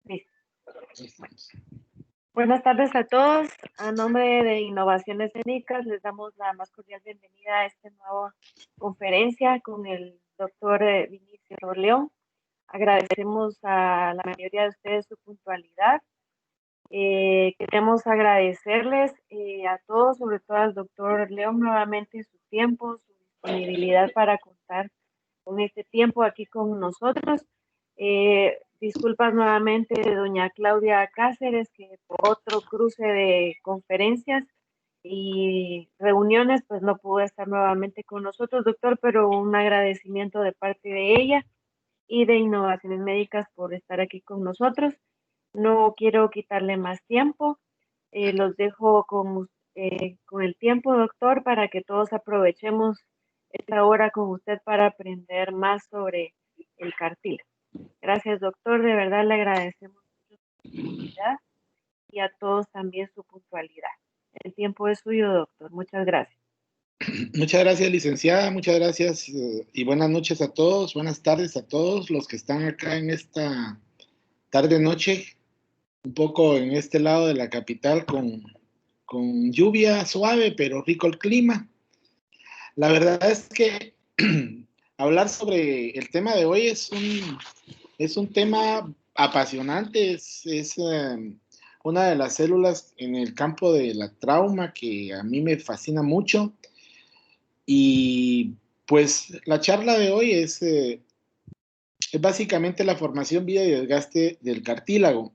Listo. Bueno, buenas tardes a todos. A nombre de Innovaciones Escénicas les damos la más cordial bienvenida a esta nueva conferencia con el doctor Vinicio León. Agradecemos a la mayoría de ustedes su puntualidad. Queremos agradecerles a todos, sobre todo al doctor León, nuevamente su tiempo, su disponibilidad para contar con este tiempo aquí con nosotros. Disculpas nuevamente de doña Claudia Cáceres, que por otro cruce de conferencias y reuniones, pues no pudo estar nuevamente con nosotros, doctor, pero un agradecimiento de parte de ella y de Innovaciones Médicas por estar aquí con nosotros. No quiero quitarle más tiempo. Los dejo con el tiempo, doctor, para que todos aprovechemos esta hora con usted para aprender más sobre el cartílago. Gracias, doctor. De verdad le agradecemos mucho su disponibilidad y a todos también su puntualidad. El tiempo es suyo, doctor. Muchas gracias. Muchas gracias, licenciada. Muchas gracias y buenas noches a todos. Buenas tardes a todos los que están acá en esta tarde-noche, un poco en este lado de la capital con lluvia suave, pero rico el clima. La verdad es que hablar sobre el tema de hoy es un tema apasionante, es una de las células en el campo de la trauma que a mí me fascina mucho. Y pues la charla de hoy es básicamente la formación, vida y desgaste del cartílago,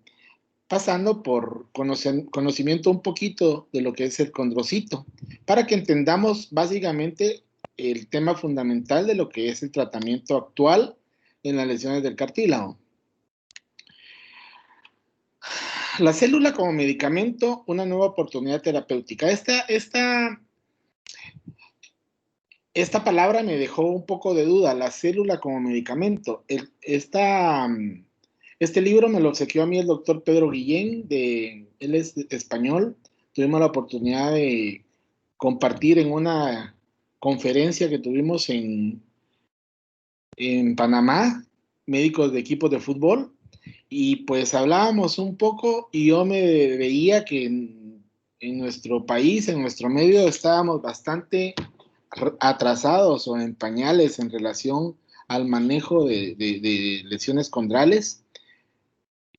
pasando por conocimiento un poquito de lo que es el condrocito, para que entendamos básicamente el tema fundamental de lo que es el tratamiento actual en las lesiones del cartílago. La célula como medicamento, una nueva oportunidad terapéutica. Esta palabra me dejó un poco de duda, la célula como medicamento. Este libro me lo obsequió a mí el doctor Pedro Guillén, él es español. Tuvimos la oportunidad de compartir en una conferencia que tuvimos en Panamá, médicos de equipos de fútbol, y pues hablábamos un poco y yo me veía que en nuestro país, en nuestro medio, estábamos bastante atrasados o en pañales en relación al manejo de lesiones condrales.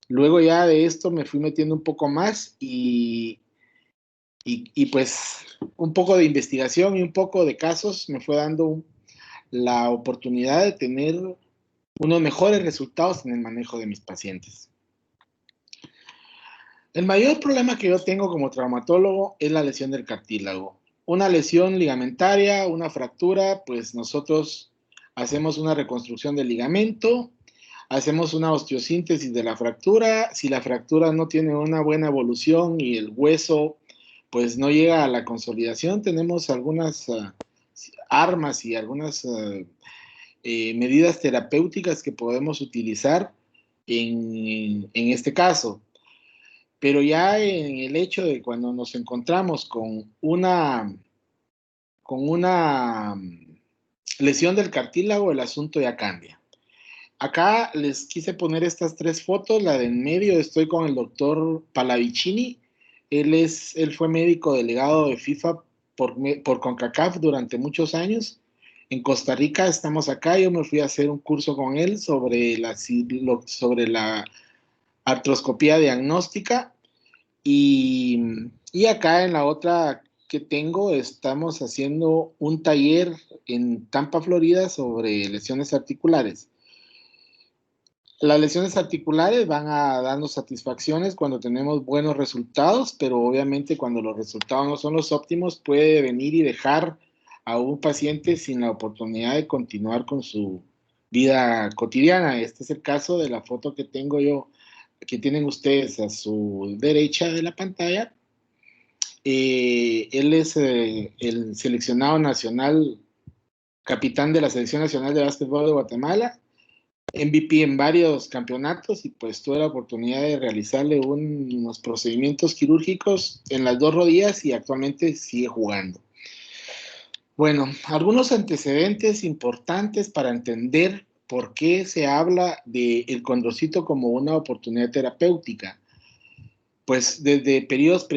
Luego ya de esto me fui metiendo un poco más y pues un poco de investigación y un poco de casos me fue dando la oportunidad de tener unos mejores resultados en el manejo de mis pacientes. El mayor problema que yo tengo como traumatólogo es la lesión del cartílago. Una lesión ligamentaria, una fractura, pues nosotros hacemos una reconstrucción del ligamento, hacemos una osteosíntesis de la fractura. Si la fractura no tiene una buena evolución y el hueso pues no llega a la consolidación, tenemos algunas armas y algunas medidas terapéuticas que podemos utilizar en este caso. Pero ya en el hecho de cuando nos encontramos con una lesión del cartílago, el asunto ya cambia. Acá les quise poner estas tres fotos. La de en medio estoy con el doctor Palavicini. Él fue médico delegado de FIFA por CONCACAF durante muchos años. En Costa Rica estamos acá. Yo me fui a hacer un curso con él sobre la artroscopía diagnóstica. Y acá en la otra que tengo, estamos haciendo un taller en Tampa, Florida, sobre lesiones articulares. Las lesiones articulares van a darnos satisfacciones cuando tenemos buenos resultados, pero obviamente cuando los resultados no son los óptimos, puede venir y dejar a un paciente sin la oportunidad de continuar con su vida cotidiana. Este es el caso de la foto que tengo yo, que tienen ustedes a su derecha de la pantalla. Él es el seleccionado nacional, capitán de la Selección Nacional de Básquetbol de Guatemala, MVP en varios campeonatos, y pues tuve la oportunidad de realizarle unos procedimientos quirúrgicos en las dos rodillas y actualmente sigue jugando. Bueno, algunos antecedentes importantes para entender ¿por qué se habla del condrocito como una oportunidad terapéutica? Pues desde periodos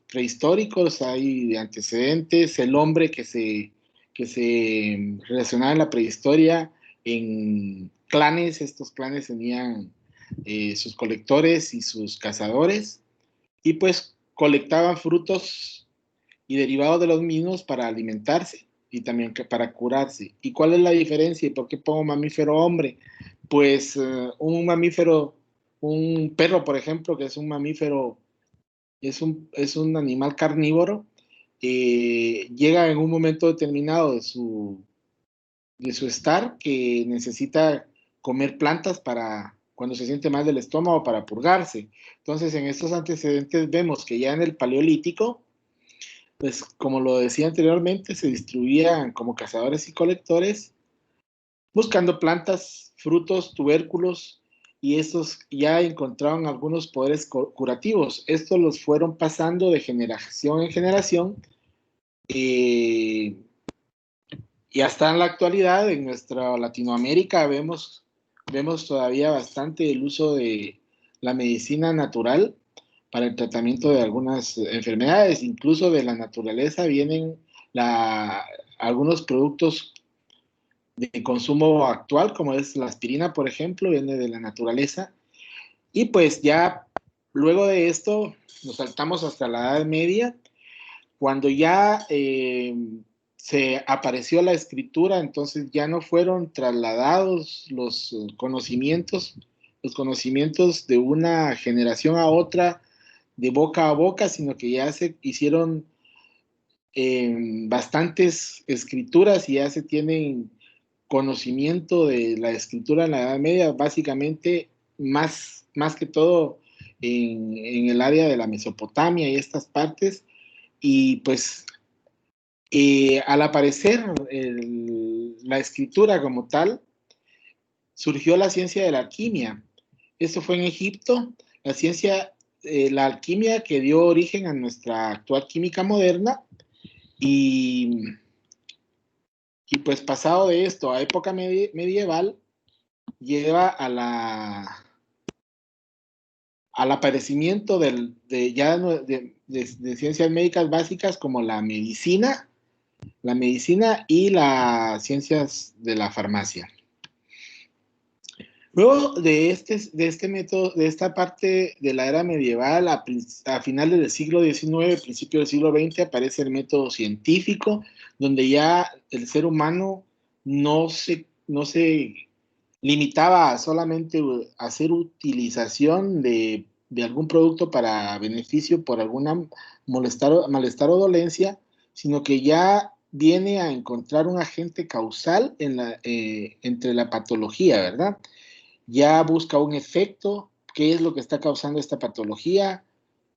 prehistóricos hay antecedentes, el hombre que se relacionaba en la prehistoria en clanes, estos clanes tenían sus colectores y sus cazadores, y pues colectaban frutos y derivados de los mismos para alimentarse y también para curarse. ¿Y cuál es la diferencia? ¿Y por qué pongo mamífero hombre? Pues un mamífero, un perro, por ejemplo, que es un mamífero, es un animal carnívoro, llega en un momento determinado de su estar que necesita comer plantas para cuando se siente mal del estómago para purgarse. Entonces, en estos antecedentes vemos que ya en el Paleolítico, pues como lo decía anteriormente, se distribuían como cazadores y colectores, buscando plantas, frutos, tubérculos, y estos ya encontraron algunos poderes curativos. Estos los fueron pasando de generación en generación, eh, y hasta en la actualidad en nuestra Latinoamérica vemos todavía bastante el uso de la medicina natural para el tratamiento de algunas enfermedades. Incluso de la naturaleza vienen algunos productos de consumo actual, como es la aspirina, por ejemplo, viene de la naturaleza. Y pues ya luego de esto nos saltamos hasta la Edad Media, cuando ya se apareció la escritura, entonces ya no fueron trasladados los conocimientos de una generación a otra, de boca a boca, sino que ya se hicieron bastantes escrituras y ya se tienen conocimiento de la escritura en la Edad Media, básicamente más que todo en el área de la Mesopotamia y estas partes. Y pues al aparecer la escritura como tal, surgió la ciencia de la alquimia. Esto fue en Egipto, la alquimia que dio origen a nuestra actual química moderna. Y, y pues pasado de esto a época medieval, lleva al aparecimiento de ciencias médicas básicas como la medicina y las ciencias de la farmacia. Luego de este método, de esta parte de la era medieval, a finales del siglo XIX, principio del siglo XX, aparece el método científico, donde ya el ser humano no se limitaba a solamente hacer utilización de algún producto para beneficio por alguna malestar o dolencia, sino que ya viene a encontrar un agente causal entre la patología, ¿verdad? Ya busca un efecto, qué es lo que está causando esta patología,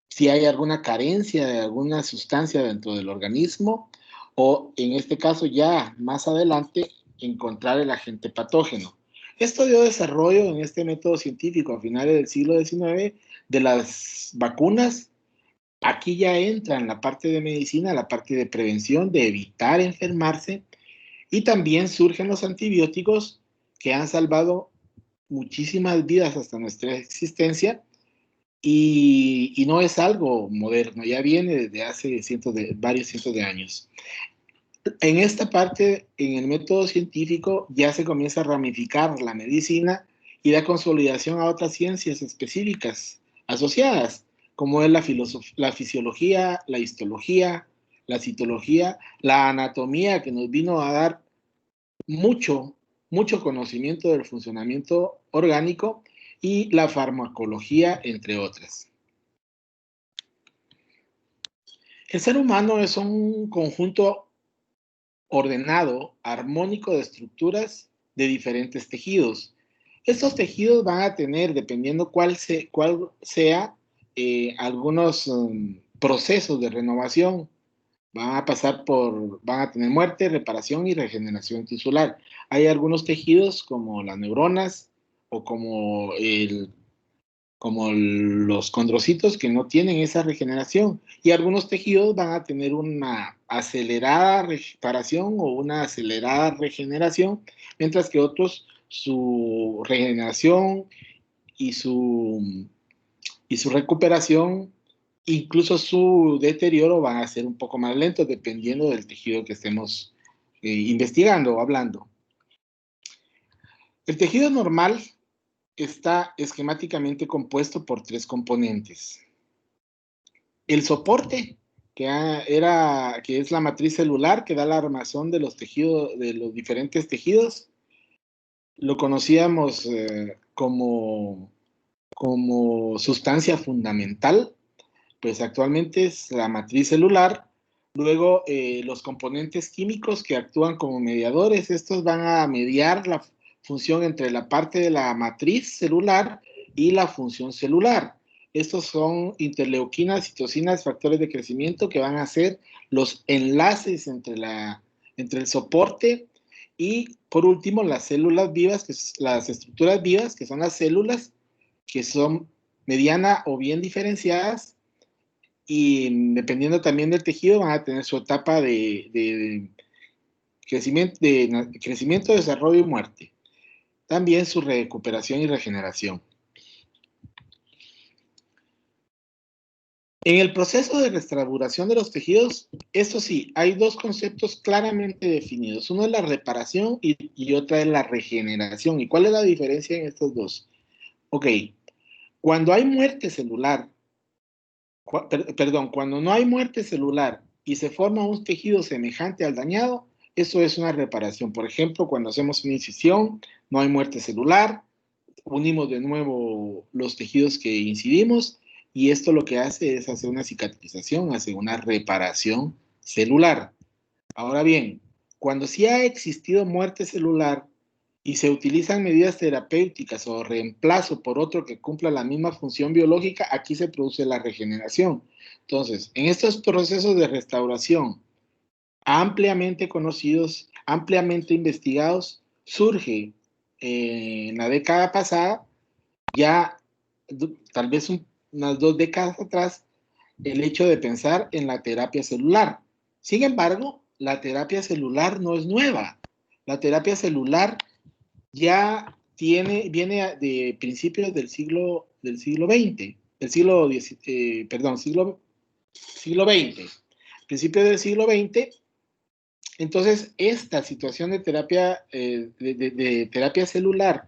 si hay alguna carencia de alguna sustancia dentro del organismo, o en este caso ya más adelante encontrar el agente patógeno. Esto dio desarrollo en este método científico a finales del siglo XIX de las vacunas. Aquí ya entra en la parte de medicina, la parte de prevención, de evitar enfermarse, y también surgen los antibióticos que han salvado muchísimas vidas hasta nuestra existencia, y no es algo moderno, ya viene desde hace varios cientos de años. En esta parte, en el método científico, ya se comienza a ramificar la medicina y da consolidación a otras ciencias específicas asociadas, como es la fisiología, la histología, la citología, la anatomía, que nos vino a dar mucho conocimiento del funcionamiento orgánico, y la farmacología, entre otras. El ser humano es un conjunto ordenado, armónico de estructuras de diferentes tejidos. Estos tejidos van a tener, dependiendo cuál sea, algunos procesos de renovación. Van a tener muerte, reparación y regeneración tisular. Hay algunos tejidos como las neuronas o como los condrocitos que no tienen esa regeneración, y algunos tejidos van a tener una acelerada reparación o una acelerada regeneración, mientras que otros su regeneración y su recuperación, incluso su deterioro, van a ser un poco más lentos dependiendo del tejido que estemos investigando o hablando. El tejido normal está esquemáticamente compuesto por 3 componentes. El soporte, que es la matriz celular que da la armazón de los tejidos, de los diferentes tejidos, lo conocíamos como sustancia fundamental, pues actualmente es la matriz celular. Luego, los componentes químicos que actúan como mediadores, estos van a mediar la función entre la parte de la matriz celular y la función celular. Estos son interleuquinas, citocinas, factores de crecimiento que van a ser los enlaces entre el soporte y, por último, las células vivas, las estructuras vivas, que son las células que son mediana o bien diferenciadas, y dependiendo también del tejido van a tener su etapa de crecimiento, desarrollo y muerte. También su recuperación y regeneración. En el proceso de restauración de los tejidos, esto sí, hay 2 conceptos claramente definidos. Uno es la reparación y otra es la regeneración. ¿Y cuál es la diferencia en estos dos? Ok, cuando hay muerte celular, cuando no hay muerte celular y se forma un tejido semejante al dañado, eso es una reparación. Por ejemplo, cuando hacemos una incisión, no hay muerte celular, unimos de nuevo los tejidos que incidimos y esto lo que hace es hacer una cicatrización, hace una reparación celular. Ahora bien, cuando sí ha existido muerte celular y se utilizan medidas terapéuticas o reemplazo por otro que cumpla la misma función biológica, aquí se produce la regeneración. Entonces, en estos procesos de restauración ampliamente conocidos, ampliamente investigados, surge en la década pasada, ya tal vez unas 2 décadas atrás, el hecho de pensar en la terapia celular. Sin embargo, la terapia celular no es nueva. La terapia celular ya viene de principios del siglo XX, siglo XX, principios del siglo XX. Entonces, esta situación de terapia, de terapia celular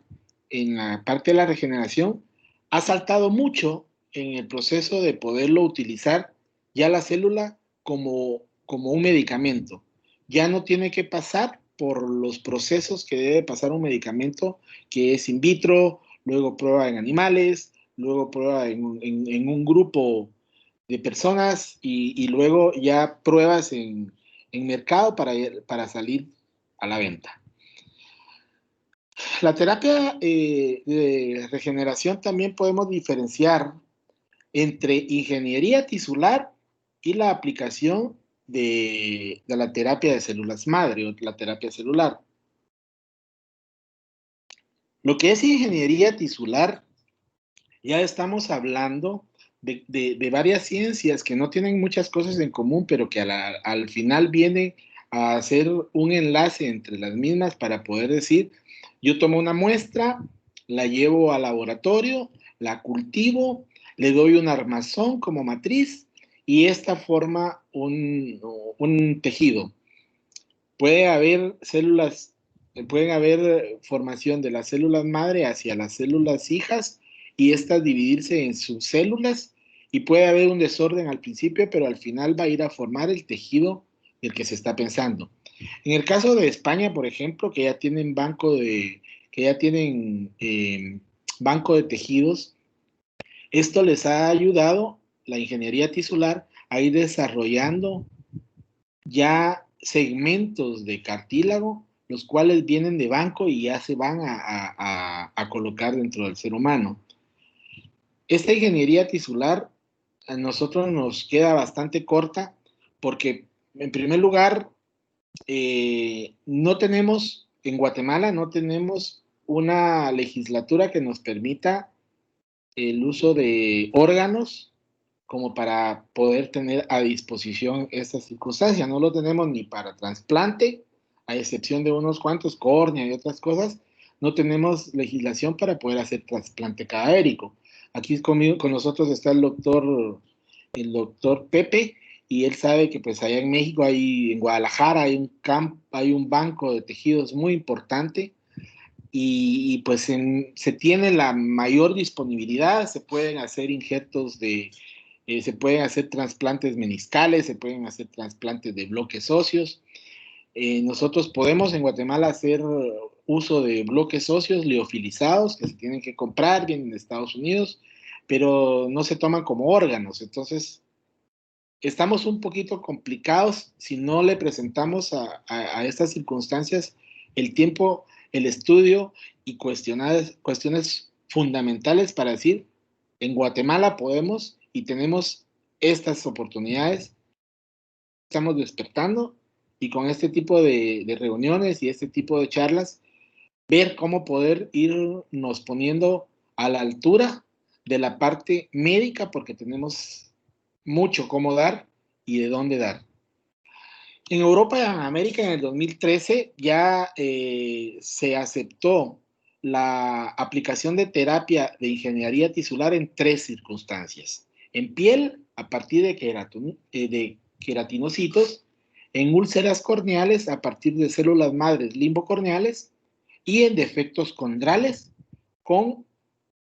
en la parte de la regeneración ha saltado mucho en el proceso de poderlo utilizar ya la célula como un medicamento. Ya no tiene que pasar por los procesos que debe pasar un medicamento, que es in vitro, luego prueba en animales, luego prueba en un grupo de personas y luego ya pruebas en mercado para salir a la venta. La terapia de regeneración también podemos diferenciar entre ingeniería tisular y la aplicación de la terapia de células madre o la terapia celular. Lo que es ingeniería tisular, ya estamos hablando de varias ciencias que no tienen muchas cosas en común, pero que al final vienen a hacer un enlace entre las mismas para poder decir, yo tomo una muestra, la llevo al laboratorio, la cultivo, le doy un armazón como matriz y esta forma un tejido. Puede haber formación de las células madre hacia las células hijas y estas dividirse en subcélulas y puede haber un desorden al principio, pero al final va a ir a formar el tejido del que se está pensando. En el caso de España, por ejemplo, que ya tienen banco de tejidos, esto les ha ayudado, la ingeniería tisular, a ir desarrollando ya segmentos de cartílago, los cuales vienen de banco y ya se van a colocar dentro del ser humano. Esta ingeniería tisular a nosotros nos queda bastante corta porque, en primer lugar, en Guatemala no tenemos una legislatura que nos permita el uso de órganos como para poder tener a disposición esta circunstancia. No lo tenemos ni para trasplante, a excepción de unos cuantos, córnea y otras cosas, no tenemos legislación para poder hacer trasplante cadavérico. Aquí con nosotros está el doctor Pepe, y él sabe que pues allá en México, en Guadalajara, hay un banco de tejidos muy importante, y pues se tiene la mayor disponibilidad, se pueden hacer se pueden hacer trasplantes meniscales, se pueden hacer trasplantes de bloques óseos. Nosotros podemos en Guatemala hacer uso de bloques óseos liofilizados que se tienen que comprar, vienen de Estados Unidos, pero no se toman como órganos. Entonces, estamos un poquito complicados si no le presentamos a estas circunstancias el tiempo, el estudio y cuestiones fundamentales para decir, en Guatemala podemos y tenemos estas oportunidades, estamos despertando, y con este tipo de reuniones y este tipo de charlas, ver cómo poder irnos poniendo a la altura de la parte médica, porque tenemos mucho cómo dar y de dónde dar. En Europa y en América en el 2013 ya se aceptó la aplicación de terapia de ingeniería tisular en 3 circunstancias. En piel, a partir de queratinocitos, en úlceras corneales, a partir de células madres limbocorneales, y en defectos condrales,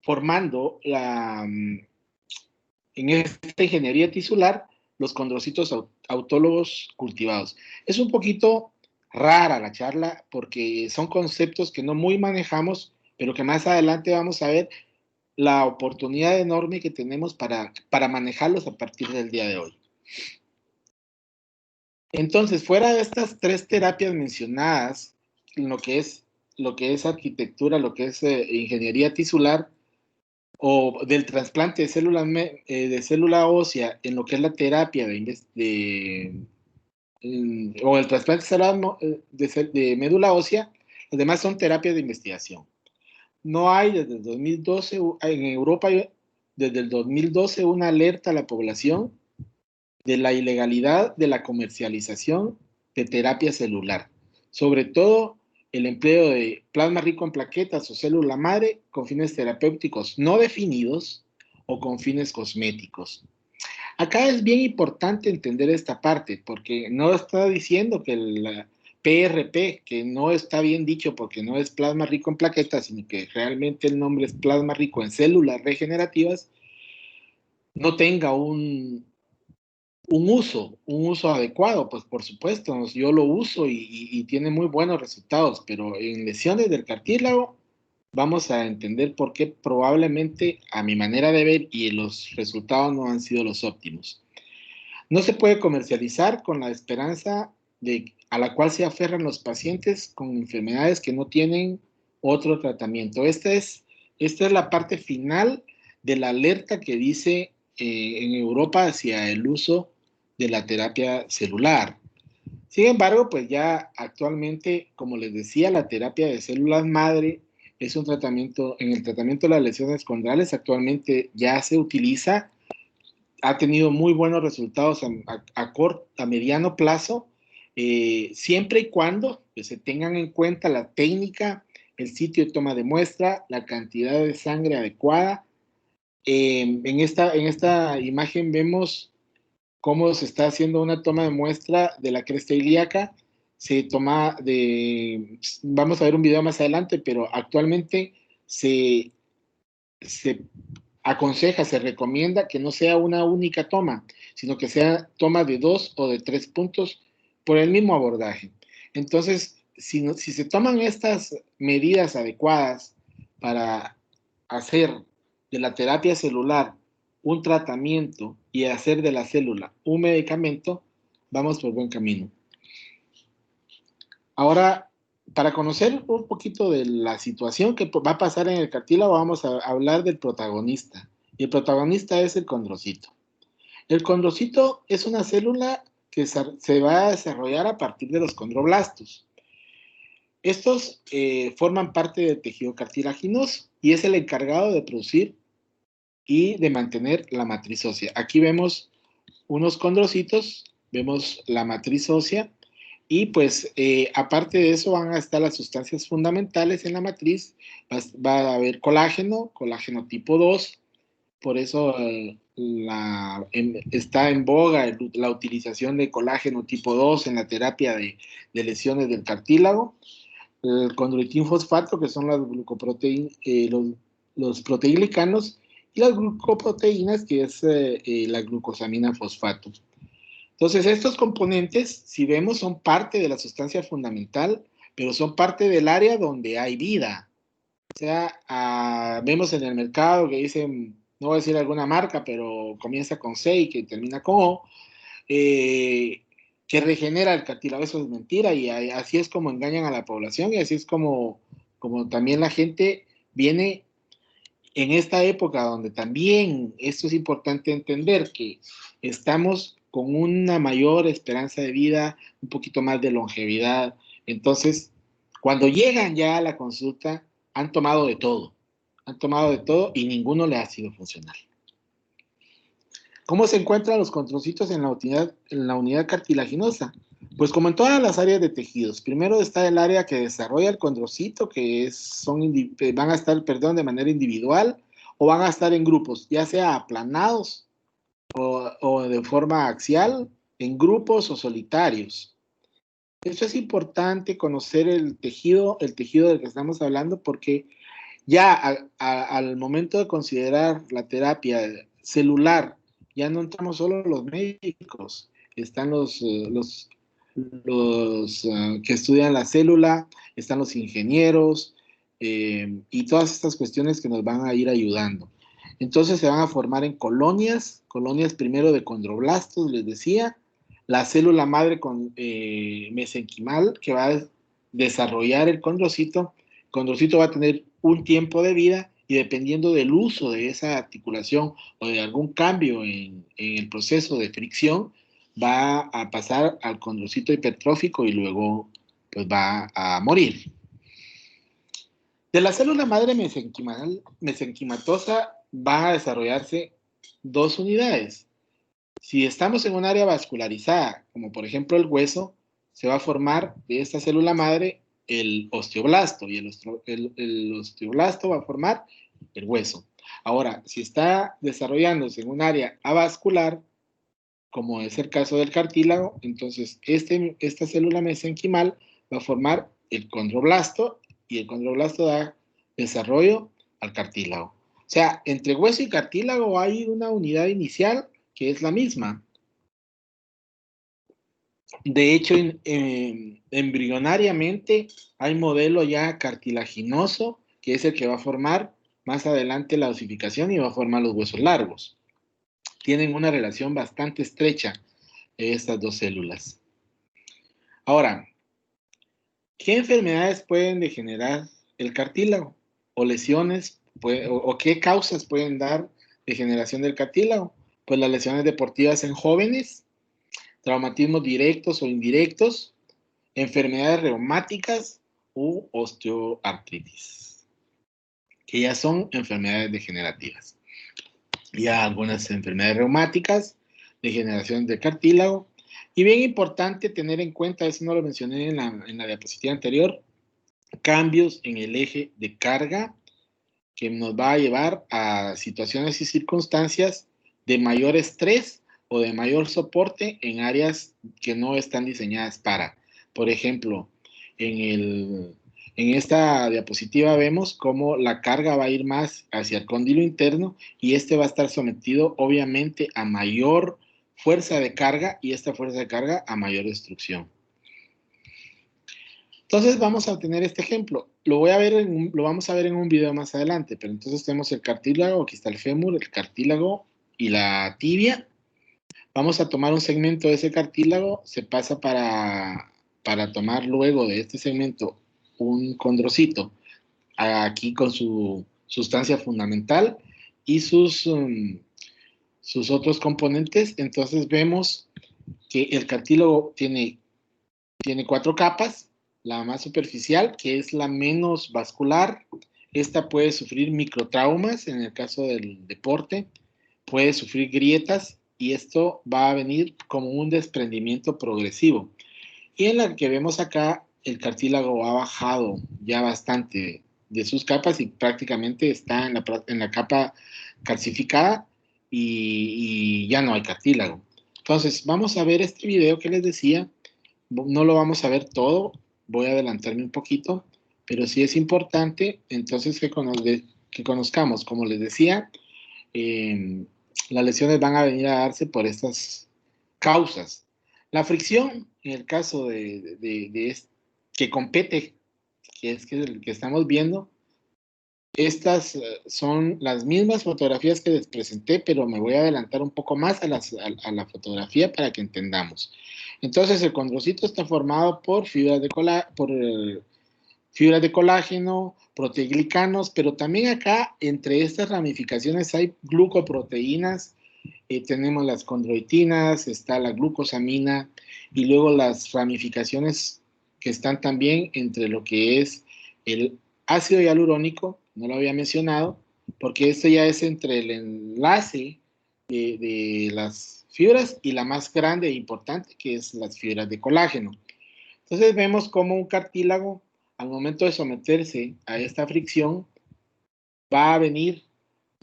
formando en esta ingeniería tisular los condrocitos autólogos cultivados. Es un poquito rara la charla porque son conceptos que no muy manejamos, pero que más adelante vamos a ver la oportunidad enorme que tenemos para manejarlos a partir del día de hoy. Entonces, fuera de estas 3 terapias mencionadas, lo que es arquitectura, lo que es ingeniería tisular, o del trasplante de célula ósea en lo que es la terapia o el trasplante de médula ósea, los demás son terapias de investigación. No hay desde el 2012, en Europa desde el 2012 una alerta a la población de la ilegalidad de la comercialización de terapia celular, sobre todo el empleo de plasma rico en plaquetas o célula madre con fines terapéuticos no definidos o con fines cosméticos. Acá es bien importante entender esta parte, porque no está diciendo que el PRP, que no está bien dicho porque no es plasma rico en plaquetas, sino que realmente el nombre es plasma rico en células regenerativas, no tenga un uso adecuado. Pues por supuesto, yo lo uso y tiene muy buenos resultados, pero en lesiones del cartílago vamos a entender por qué probablemente, a mi manera de ver, y los resultados no han sido los óptimos. No se puede comercializar con la esperanza a la cual se aferran los pacientes con enfermedades que no tienen otro tratamiento. Esta es la parte final de la alerta que dice en Europa hacia el uso de la terapia celular. Sin embargo, pues ya actualmente, como les decía, la terapia de células madre es un tratamiento, en el tratamiento de las lesiones condrales actualmente ya se utiliza, ha tenido muy buenos resultados a mediano plazo, siempre y cuando pues, se tengan en cuenta la técnica, el sitio de toma de muestra, la cantidad de sangre adecuada. En esta imagen vemos cómo se está haciendo una toma de muestra de la cresta ilíaca. Vamos a ver un video más adelante, pero actualmente se aconseja, se recomienda que no sea una única toma, sino que sea toma de 2 o de 3 puntos por el mismo abordaje. Entonces, si se toman estas medidas adecuadas para hacer de la terapia celular un tratamiento y hacer de la célula un medicamento, vamos por buen camino. Ahora, para conocer un poquito de la situación que va a pasar en el cartílago, vamos a hablar del protagonista. Y el protagonista es el condrocito. El condrocito es una célula que se va a desarrollar a partir de los condroblastos. Estos forman parte del tejido cartilaginoso y es el encargado de producir y de mantener la matriz ósea. Aquí vemos unos condrocitos, vemos la matriz ósea, Y pues, aparte de eso, van a estar las sustancias fundamentales en la matriz. Va a haber colágeno tipo 2. Por eso está en boga la utilización de colágeno tipo 2 en la terapia de lesiones del cartílago. El condroitín fosfato, que son las los proteoglicanos, y las glucoproteínas, que es la glucosamina fosfato. Entonces, estos componentes, si vemos, son parte de la sustancia fundamental, pero son parte del área donde hay vida. O sea, vemos en el mercado que dicen, no voy a decir alguna marca, pero comienza con C y que termina con O, que regenera el cartílago. Eso es mentira, y así es como engañan a la población, y así es como también la gente viene en esta época donde también esto es importante entender, que estamos con una mayor esperanza de vida, un poquito más de longevidad. Entonces, cuando llegan ya a la consulta, han tomado de todo y ninguno le ha sido funcional. ¿Cómo se encuentran los controcitos en la unidad cartilaginosa? Pues como en todas las áreas de tejidos, primero está el área que desarrolla el condrocito, que van a estar, de manera individual, o van a estar en grupos, ya sea aplanados o de forma axial, en grupos o solitarios. Eso es importante, conocer el tejido del que estamos hablando, porque ya al momento de considerar la terapia celular, ya no entramos solo los médicos, están los que estudian la célula, están los ingenieros, y todas estas cuestiones que nos van a ir ayudando. Entonces se van a formar en colonias primero de condroblastos, les decía, la célula madre mesenquimal, que va a desarrollar el condrocito. El condrocito va a tener un tiempo de vida, y dependiendo del uso de esa articulación o de algún cambio en el proceso de fricción, va a pasar al condrocito hipertrófico y luego pues va a morir. De la célula madre mesenquimatosa van a desarrollarse dos unidades. Si estamos en un área vascularizada, como por ejemplo el hueso, se va a formar de esta célula madre el osteoblasto, y el osteoblasto va a formar el hueso. Ahora, si está desarrollándose en un área avascular, como es el caso del cartílago, entonces esta célula mesenquimal va a formar el condroblasto, y el condroblasto da desarrollo al cartílago. O sea, entre hueso y cartílago hay una unidad inicial que es la misma. De hecho, embrionariamente hay modelo ya cartilaginoso, que es el que va a formar más adelante la osificación y va a formar los huesos largos. Tienen una relación bastante estrecha estas dos células. Ahora, ¿qué enfermedades pueden degenerar el cartílago? ¿O lesiones? ¿O qué causas pueden dar degeneración del cartílago? Pues las lesiones deportivas en jóvenes, traumatismos directos o indirectos, enfermedades reumáticas u osteoartritis, que ya son enfermedades degenerativas. Ya algunas enfermedades reumáticas, degeneración del cartílago. Y bien importante tener en cuenta, eso no lo mencioné en la diapositiva anterior, cambios en el eje de carga, que nos va a llevar a situaciones y circunstancias de mayor estrés o de mayor soporte en áreas que no están diseñadas para. Por ejemplo, en esta diapositiva vemos cómo la carga va a ir más hacia el cóndilo interno, y este va a estar sometido obviamente a mayor fuerza de carga, y esta fuerza de carga a mayor destrucción. Entonces vamos a tener este ejemplo. Lo vamos a ver en un video más adelante, pero entonces tenemos el cartílago, aquí está el fémur, el cartílago y la tibia. Vamos a tomar un segmento de ese cartílago, se pasa para tomar luego de este segmento un condrocito, aquí con su sustancia fundamental y sus otros componentes. Entonces vemos que el cartílago tiene 4 capas. La más superficial, que es la menos vascular, esta puede sufrir microtraumas en el caso del deporte, puede sufrir grietas, y esto va a venir como un desprendimiento progresivo. Y en la que vemos acá, el cartílago ha bajado ya bastante de sus capas y prácticamente está en la capa calcificada y ya no hay cartílago. Entonces, vamos a ver este video que les decía. No lo vamos a ver todo, voy a adelantarme un poquito, pero sí es importante entonces que conozcamos, como les decía, eh, las lesiones van a venir a darse por estas causas. La fricción, en el caso que compete, que es que el que estamos viendo, estas son las mismas fotografías que les presenté, pero me voy a adelantar un poco más a la fotografía para que entendamos. Entonces, el condrocito está formado por fibras de colágeno, proteoglicanos, pero también acá, entre estas ramificaciones, hay glucoproteínas. Tenemos las condroitinas, está la glucosamina, y luego las ramificaciones que están también entre lo que es el ácido hialurónico, no lo había mencionado, porque esto ya es entre el enlace de las fibras y la más grande e importante, que es las fibras de colágeno. Entonces vemos cómo un cartílago, al momento de someterse a esta fricción, va a venir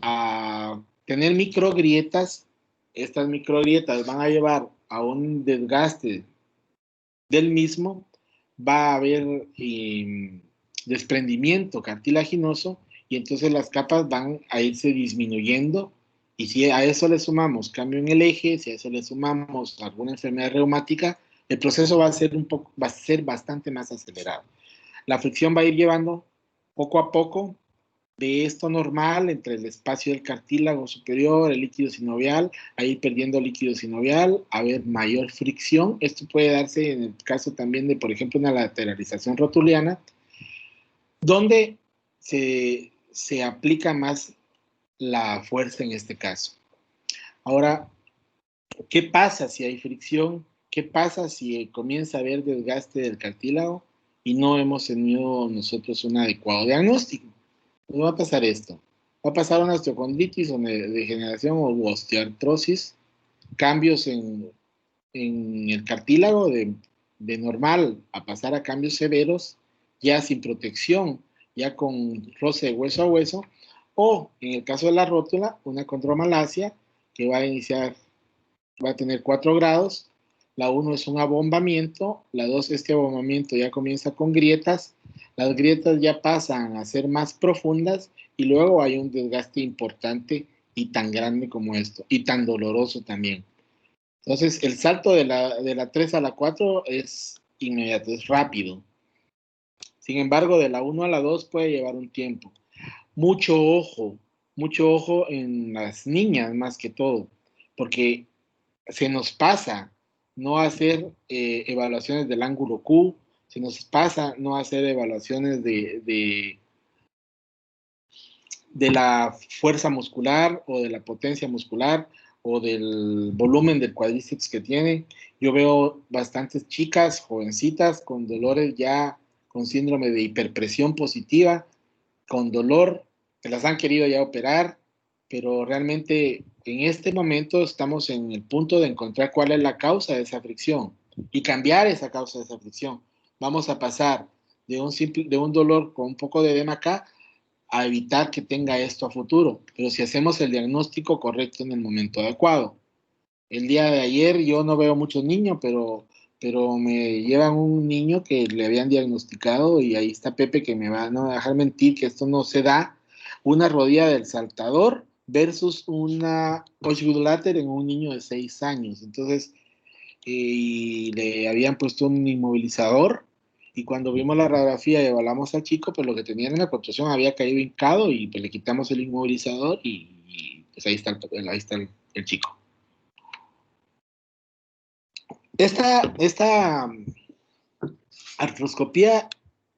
a tener microgrietas. Estas microgrietas van a llevar a un desgaste del mismo, va a haber desprendimiento cartilaginoso y entonces las capas van a irse disminuyendo. Y si a eso le sumamos cambio en el eje, si a eso le sumamos alguna enfermedad reumática, el proceso va a ser bastante más acelerado. La fricción va a ir llevando poco a poco de esto normal entre el espacio del cartílago superior, el líquido sinovial, a ir perdiendo líquido sinovial, a haber mayor fricción. Esto puede darse en el caso también de, por ejemplo, una lateralización rotuliana, donde se aplica más la fuerza en este caso. Ahora, ¿qué pasa si hay fricción? ¿Qué pasa si comienza a haber desgaste del cartílago y no hemos tenido nosotros un adecuado diagnóstico? No va a pasar esto. Va a pasar una osteocondritis o degeneración o osteoartrosis, cambios en el cartílago de normal a pasar a cambios severos, ya sin protección, ya con roce de hueso a hueso, o en el caso de la rótula, una condromalacia que va a iniciar, va a tener 4 grados. La 1 es un abombamiento, la 2, este abombamiento ya comienza con grietas, las grietas ya pasan a ser más profundas y luego hay un desgaste importante y tan grande como esto, y tan doloroso también. Entonces, el salto de la 3 a la 4 es inmediato, es rápido. Sin embargo, de la 1 a la 2 puede llevar un tiempo. Mucho ojo en las niñas más que todo, porque se nos pasa no hacer evaluaciones del ángulo Q, se nos pasa no hacer evaluaciones de la fuerza muscular o de la potencia muscular o del volumen del cuádriceps que tiene. Yo veo bastantes chicas, jovencitas, con dolores ya, con síndrome de hiperpresión positiva, con dolor, que las han querido ya operar, pero realmente en este momento estamos en el punto de encontrar cuál es la causa de esa fricción y cambiar esa causa de esa fricción. Vamos a pasar de un dolor con un poco de edema acá a evitar que tenga esto a futuro, pero si hacemos el diagnóstico correcto en el momento adecuado. El día de ayer yo no veo muchos niños, pero me llevan un niño que le habían diagnosticado y ahí está Pepe que me va a no dejar mentir que esto no se da, una rodilla del saltador versus una Osgood-Latter en un niño de 6 años. Entonces, y le habían puesto un inmovilizador y cuando vimos la radiografía y evaluamos al chico, pues lo que tenía en la construcción había caído hincado y pues le quitamos el inmovilizador y pues ahí está el chico. Esta artroscopía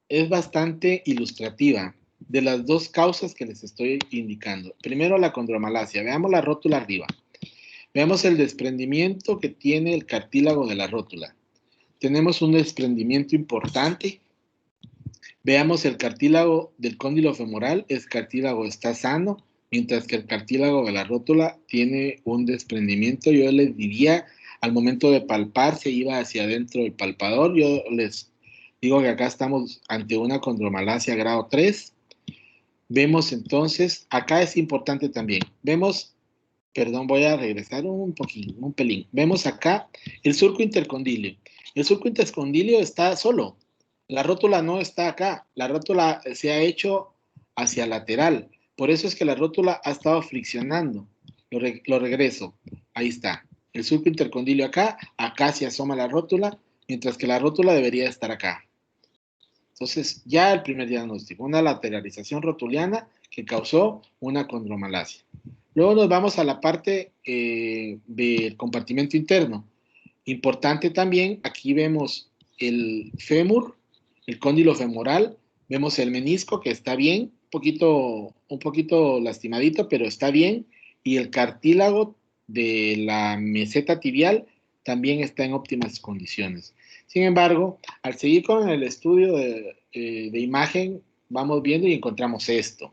es bastante ilustrativa de las dos causas que les estoy indicando. Primero, la condromalacia. Veamos la rótula arriba. Veamos el desprendimiento que tiene el cartílago de la rótula. Tenemos un desprendimiento importante. Veamos el cartílago del cóndilo femoral. El cartílago está sano, mientras que el cartílago de la rótula tiene un desprendimiento, yo les diría, al momento de palpar se iba hacia adentro del palpador. Yo les digo que acá estamos ante una condromalacia grado 3. Vemos entonces, acá es importante también, vemos, perdón, voy a regresar un poquito, un pelín. Vemos acá el surco intercondilio. El surco intercondilio está solo. La rótula no está acá. La rótula se ha hecho hacia lateral. Por eso es que la rótula ha estado friccionando. Lo regreso. Ahí está. El surco intercondilio acá. Acá se asoma la rótula, mientras que la rótula debería estar acá. Entonces, ya el primer diagnóstico, una lateralización rotuliana que causó una condromalacia. Luego nos vamos a la parte del compartimento interno. Importante también, aquí vemos el fémur, el cóndilo femoral, vemos el menisco que está bien, un poquito lastimadito, pero está bien, y el cartílago de la meseta tibial también está en óptimas condiciones. Sin embargo, al seguir con el estudio de imagen, vamos viendo y encontramos esto.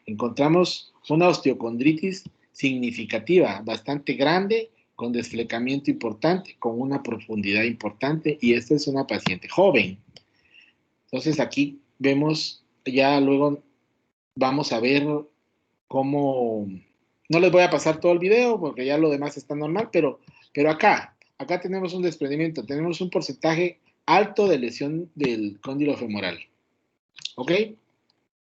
Encontramos una osteocondritis significativa, bastante grande, con desflecamiento importante, con una profundidad importante, y esta es una paciente joven. Entonces aquí vemos, ya luego vamos a ver cómo, no les voy a pasar todo el video porque ya lo demás está normal, pero acá tenemos un desprendimiento, tenemos un porcentaje alto de lesión del cóndilo femoral. ¿Ok?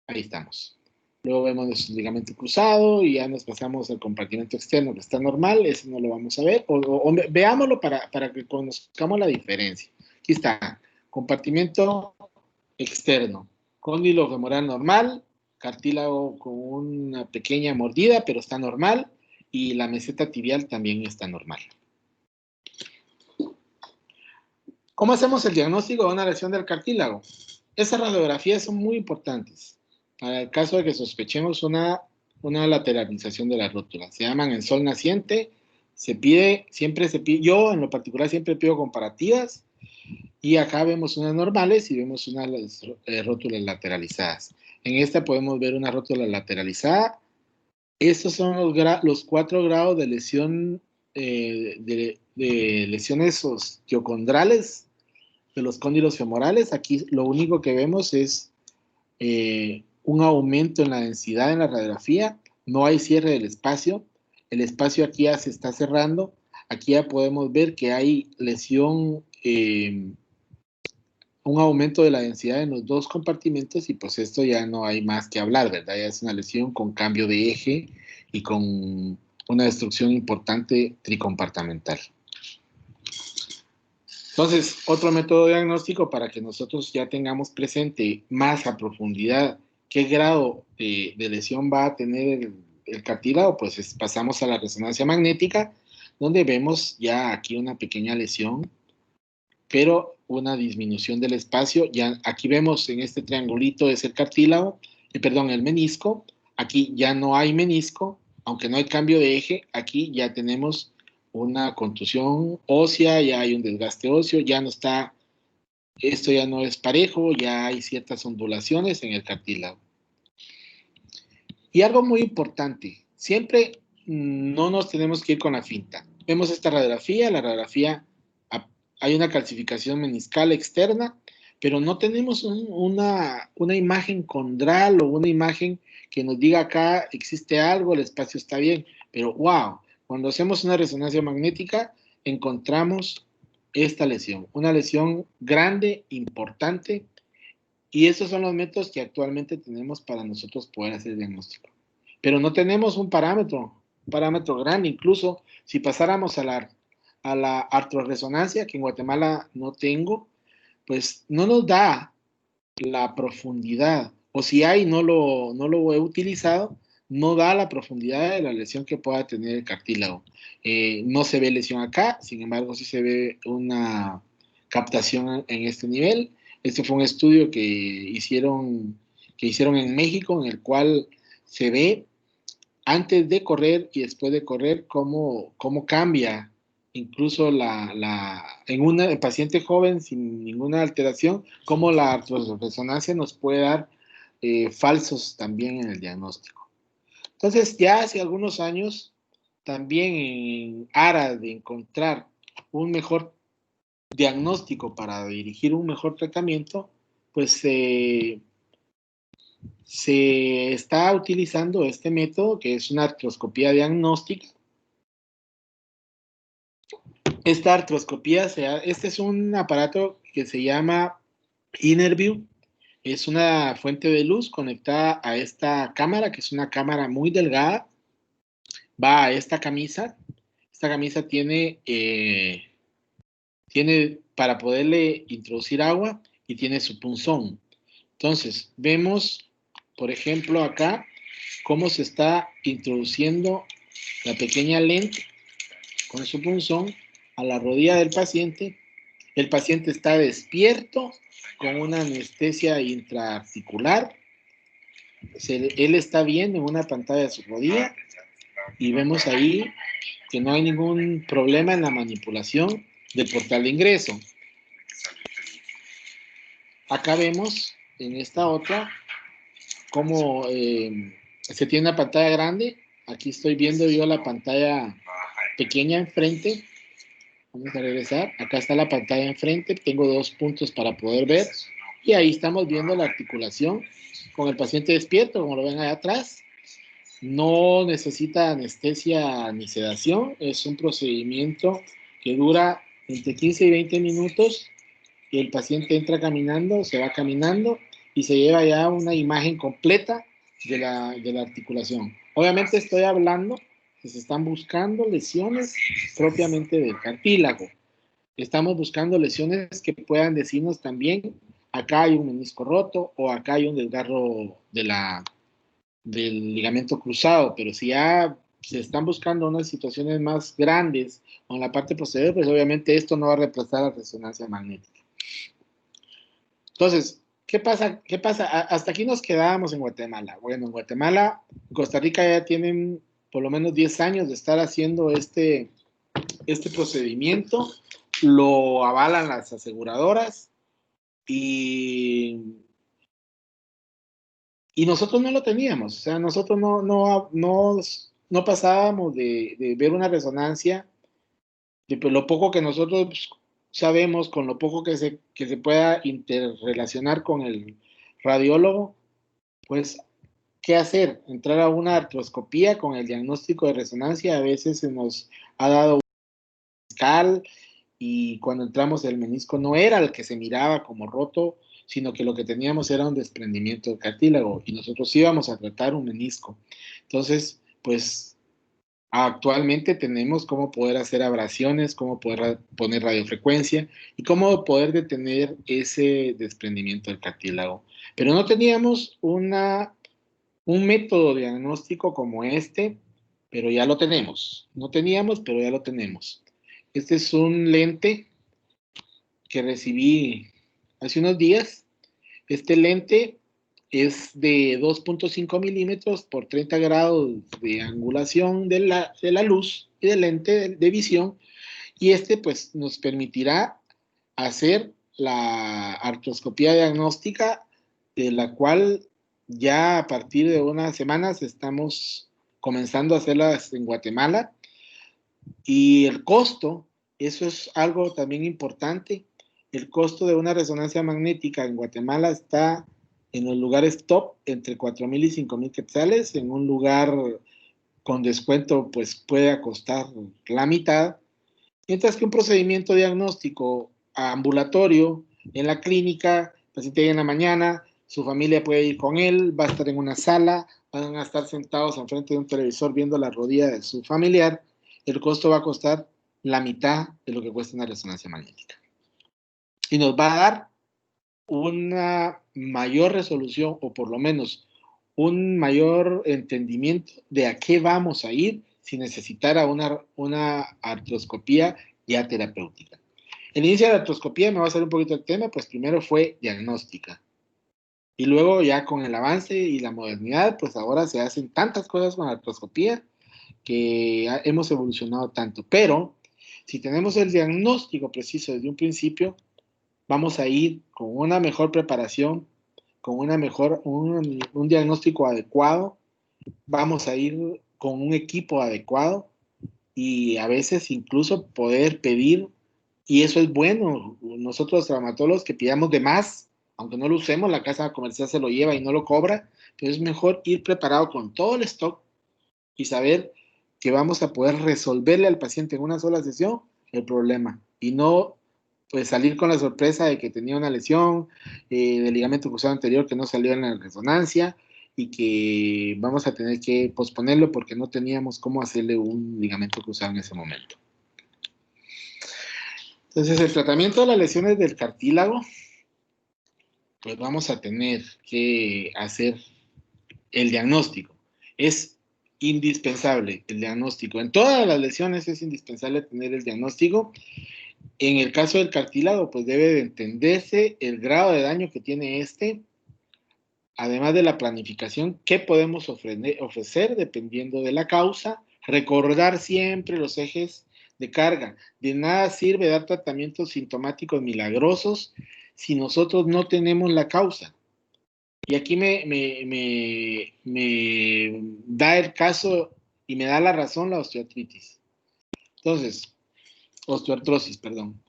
Ahí estamos. Luego vemos el ligamento cruzado y ya nos pasamos al compartimento externo que está normal, ese no lo vamos a ver, o veámoslo para que conozcamos la diferencia. Aquí está, compartimento externo, cóndilo femoral normal, cartílago con una pequeña mordida, pero está normal, y la meseta tibial también está normal. ¿Cómo hacemos el diagnóstico de una lesión del cartílago? Esas radiografías son muy importantes para el caso de que sospechemos una lateralización de la rótula. Se llaman en sol naciente, siempre se pide, yo en lo particular siempre pido comparativas, y acá vemos unas normales y vemos unas rótulas lateralizadas. En esta podemos ver una rótula lateralizada. Estos son los 4 grados de lesión, de lesiones osteocondrales de los cóndilos femorales. Aquí lo único que vemos es un aumento en la densidad en la radiografía. No hay cierre del espacio. El espacio aquí ya se está cerrando. Aquí ya podemos ver que hay lesión, un aumento de la densidad en los dos compartimentos, y pues esto ya no hay más que hablar, ¿verdad? Ya es una lesión con cambio de eje y con una destrucción importante tricompartamental. Entonces, otro método diagnóstico para que nosotros ya tengamos presente más a profundidad qué grado de lesión va a tener el cartílago, pues pasamos a la resonancia magnética, donde vemos ya aquí una pequeña lesión, pero una disminución del espacio. Ya aquí vemos en este triangulito es el cartílago, el menisco. Aquí ya no hay menisco, aunque no hay cambio de eje, aquí ya tenemos una contusión ósea, ya hay un desgaste óseo, ya no está, esto ya no es parejo, ya hay ciertas ondulaciones en el cartílago. Y algo muy importante, siempre no nos tenemos que ir con la finta. Vemos esta radiografía, la radiografía, hay una calcificación meniscal externa, pero no tenemos una imagen condral o una imagen que nos diga acá existe algo, el espacio está bien, pero wow, cuando hacemos una resonancia magnética encontramos esta lesión, una lesión grande, importante, y esos son los métodos que actualmente tenemos para nosotros poder hacer el diagnóstico. Pero no tenemos un parámetro grande. Incluso si pasáramos a la artroresonancia, que en Guatemala no tengo, pues no nos da la profundidad. O si hay, no lo he utilizado, no da la profundidad de la lesión que pueda tener el cartílago. No se ve lesión acá, sin embargo, sí se ve una captación en este nivel. Este fue un estudio que hicieron en México, en el cual se ve antes de correr y después de correr cómo cambia incluso en un paciente joven sin ninguna alteración, cómo la resonancia nos puede dar falsos también en el diagnóstico. Entonces, ya hace algunos años, también en aras de encontrar un mejor diagnóstico, para dirigir un mejor tratamiento, pues se está utilizando este método, que es una artroscopía diagnóstica. Esta artroscopía, este es un aparato que se llama Innerview. Es una fuente de luz conectada a esta cámara, que es una cámara muy delgada. Va a esta camisa. Esta camisa tiene para poderle introducir agua, y tiene su punzón. Entonces, vemos, por ejemplo, acá, cómo se está introduciendo la pequeña lente con su punzón a la rodilla del paciente. El paciente está despierto con una anestesia intraarticular. Él está viendo en una pantalla de su rodilla, y vemos ahí que no hay ningún problema en la manipulación del portal de ingreso. Acá vemos en esta otra cómo se tiene una pantalla grande. Aquí estoy viendo yo la pantalla pequeña enfrente. Vamos a regresar. Acá está la pantalla enfrente. Tengo 2 puntos para poder ver. Y ahí estamos viendo la articulación con el paciente despierto, como lo ven allá atrás. No necesita anestesia ni sedación. Es un procedimiento que dura entre 15 y 20 minutos. Y el paciente entra caminando, se va caminando, y se lleva ya una imagen completa de la articulación. Obviamente estoy hablando que se están buscando lesiones propiamente del cartílago. Estamos buscando lesiones que puedan decirnos también, acá hay un menisco roto, o acá hay un desgarro del ligamento cruzado. Pero si ya se están buscando unas situaciones más grandes o en la parte posterior, pues obviamente esto no va a reemplazar la resonancia magnética. Entonces, ¿qué pasa? Hasta aquí nos quedábamos en Guatemala. Bueno, en Guatemala, en Costa Rica ya tienen por lo menos 10 años de estar haciendo este procedimiento. Lo avalan las aseguradoras, y nosotros no lo teníamos. O sea, nosotros no pasábamos de ver una resonancia, de lo poco que nosotros sabemos, con lo poco que se pueda interrelacionar con el radiólogo, pues, ¿qué hacer? Entrar a una artroscopía con el diagnóstico de resonancia. A veces se nos ha dado un meniscal, y cuando entramos el menisco no era el que se miraba como roto, sino que lo que teníamos era un desprendimiento del cartílago, y nosotros íbamos a tratar un menisco. Entonces, pues, actualmente tenemos cómo poder hacer abrasiones, cómo poder poner radiofrecuencia, y cómo poder detener ese desprendimiento del cartílago. Pero no teníamos un método diagnóstico como este, pero ya lo tenemos. No teníamos, pero ya lo tenemos. Este es un lente que recibí hace unos días. Este lente es de 2.5 milímetros por 30 grados de angulación de la luz y del lente de visión, y este pues nos permitirá hacer la artroscopía diagnóstica, de la cual ya a partir de unas semanas estamos comenzando a hacerlas en Guatemala. Y el costo, eso es algo también importante. El costo de una resonancia magnética en Guatemala está en los lugares top entre 4,000 y 5,000 quetzales. En un lugar con descuento, pues puede costar la mitad. Mientras que un procedimiento diagnóstico ambulatorio en la clínica, el paciente llega en la mañana, su familia puede ir con él, va a estar en una sala, van a estar sentados enfrente de un televisor viendo la rodilla de su familiar. El costo va a costar la mitad de lo que cuesta una resonancia magnética. Y nos va a dar una mayor resolución, o por lo menos un mayor entendimiento de a qué vamos a ir si necesitara una artroscopía ya terapéutica. El inicio de la artroscopía, me va a hacer un poquito el tema, pues primero fue diagnóstica. Y luego, ya con el avance y la modernidad, pues ahora se hacen tantas cosas con la artroscopía que hemos evolucionado tanto. Pero si tenemos el diagnóstico preciso desde un principio, vamos a ir con una mejor preparación, con un diagnóstico adecuado, vamos a ir con un equipo adecuado, y a veces incluso poder pedir Y eso es bueno. Nosotros, traumatólogos, que pidamos de más, aunque no lo usemos, la casa comercial se lo lleva y no lo cobra, pero es mejor ir preparado con todo el stock y saber que vamos a poder resolverle al paciente en una sola sesión el problema y no pues salir con la sorpresa de que tenía una lesión del ligamento cruzado anterior que no salió en la resonancia y que vamos a tener que posponerlo porque no teníamos cómo hacerle un ligamento cruzado en ese momento. Entonces, el tratamiento de las lesiones del cartílago, pues vamos a tener que hacer el diagnóstico. Es indispensable el diagnóstico. En todas las lesiones es indispensable tener el diagnóstico. En el caso del cartílago, pues debe de entenderse el grado de daño que tiene este, además de la planificación, qué podemos ofrecer dependiendo de la causa. Recordar siempre los ejes de carga. De nada sirve dar tratamientos sintomáticos milagrosos si nosotros no tenemos la causa. Y aquí me da el caso y me da la razón la osteoartrosis. Perdón.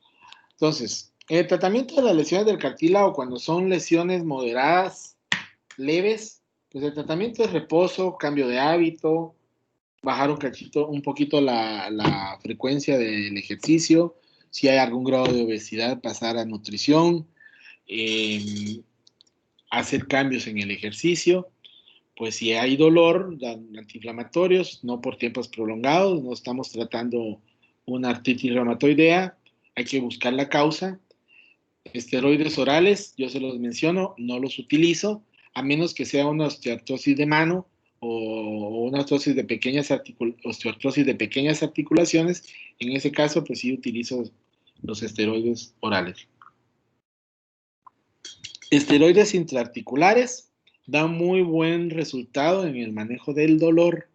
Entonces, el tratamiento de las lesiones del cartílago cuando son lesiones moderadas, leves, pues el tratamiento es reposo, cambio de hábito, bajar un poquito la frecuencia del ejercicio, si hay algún grado de obesidad, pasar a nutrición, hacer cambios en el ejercicio, pues si hay dolor, dan antiinflamatorios, no por tiempos prolongados, no estamos tratando una artritis reumatoidea, hay que buscar la causa. Esteroides orales, yo se los menciono, no los utilizo, a menos que sea una osteoartrosis de mano o una osteoartrosis de pequeñas articulaciones. En ese caso, pues sí utilizo los esteroides orales. Esteroides intraarticulares dan muy buen resultado en el manejo del dolor.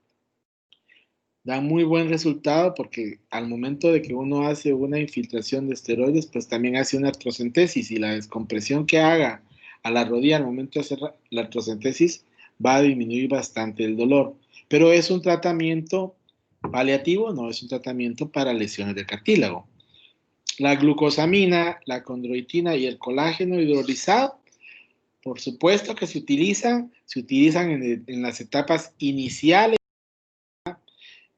Dan muy buen resultado porque al momento de que uno hace una infiltración de esteroides, pues también hace una artrocentesis y la descompresión que haga a la rodilla al momento de hacer la artrocentesis va a disminuir bastante el dolor. Pero es un tratamiento paliativo, no es un tratamiento para lesiones del cartílago. La glucosamina, la condroitina y el colágeno hidrolizado, por supuesto que se utilizan en las etapas iniciales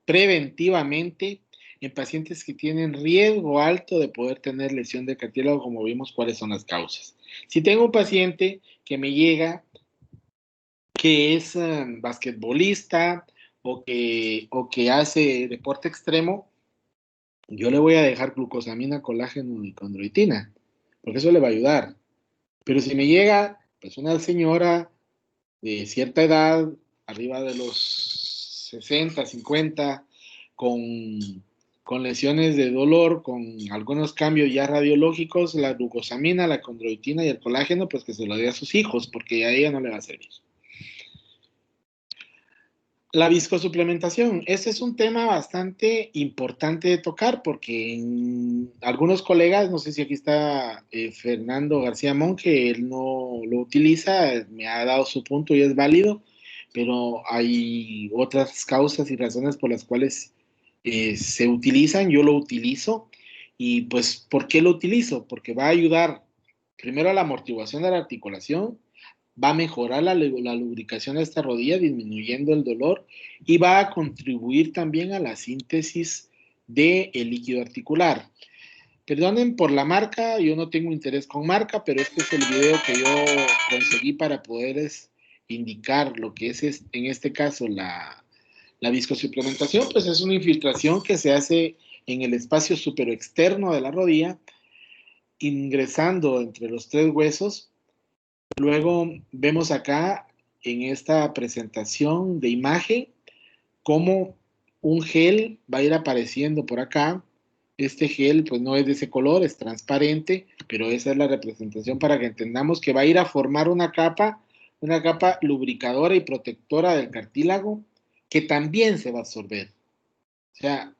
preventivamente en pacientes que tienen riesgo alto de poder tener lesión de cartílago, como vimos cuáles son las causas. Si tengo un paciente que me llega que es basquetbolista o que hace deporte extremo, yo le voy a dejar glucosamina, colágeno y condroitina, porque eso le va a ayudar. Pero si me llega pues una señora de cierta edad, arriba de los 60, 50, con lesiones de dolor, con algunos cambios ya radiológicos, la glucosamina, la condroitina y el colágeno, pues que se lo dé a sus hijos, porque a ella no le va a servir. La viscosuplementación, ese es un tema bastante importante de tocar porque algunos colegas, no sé si aquí está Fernando García Monge, él no lo utiliza, me ha dado su punto y es válido, pero hay otras causas y razones por las cuales se utilizan, yo lo utilizo y pues, ¿por qué lo utilizo? Porque va a ayudar primero a la amortiguación de la articulación, va a mejorar la lubricación de esta rodilla, disminuyendo el dolor, y va a contribuir también a la síntesis del líquido articular. Perdonen por la marca, yo no tengo interés con marca, pero este es el video que yo conseguí para poderles indicar lo que es en este caso la viscosuplementación, pues es una infiltración que se hace en el espacio superexterno de la rodilla, ingresando entre los tres huesos. Luego vemos acá en esta presentación de imagen cómo un gel va a ir apareciendo por acá. Este gel pues no es de ese color, es transparente, pero esa es la representación para que entendamos que va a ir a formar una capa lubricadora y protectora del cartílago que también se va a absorber. O sea,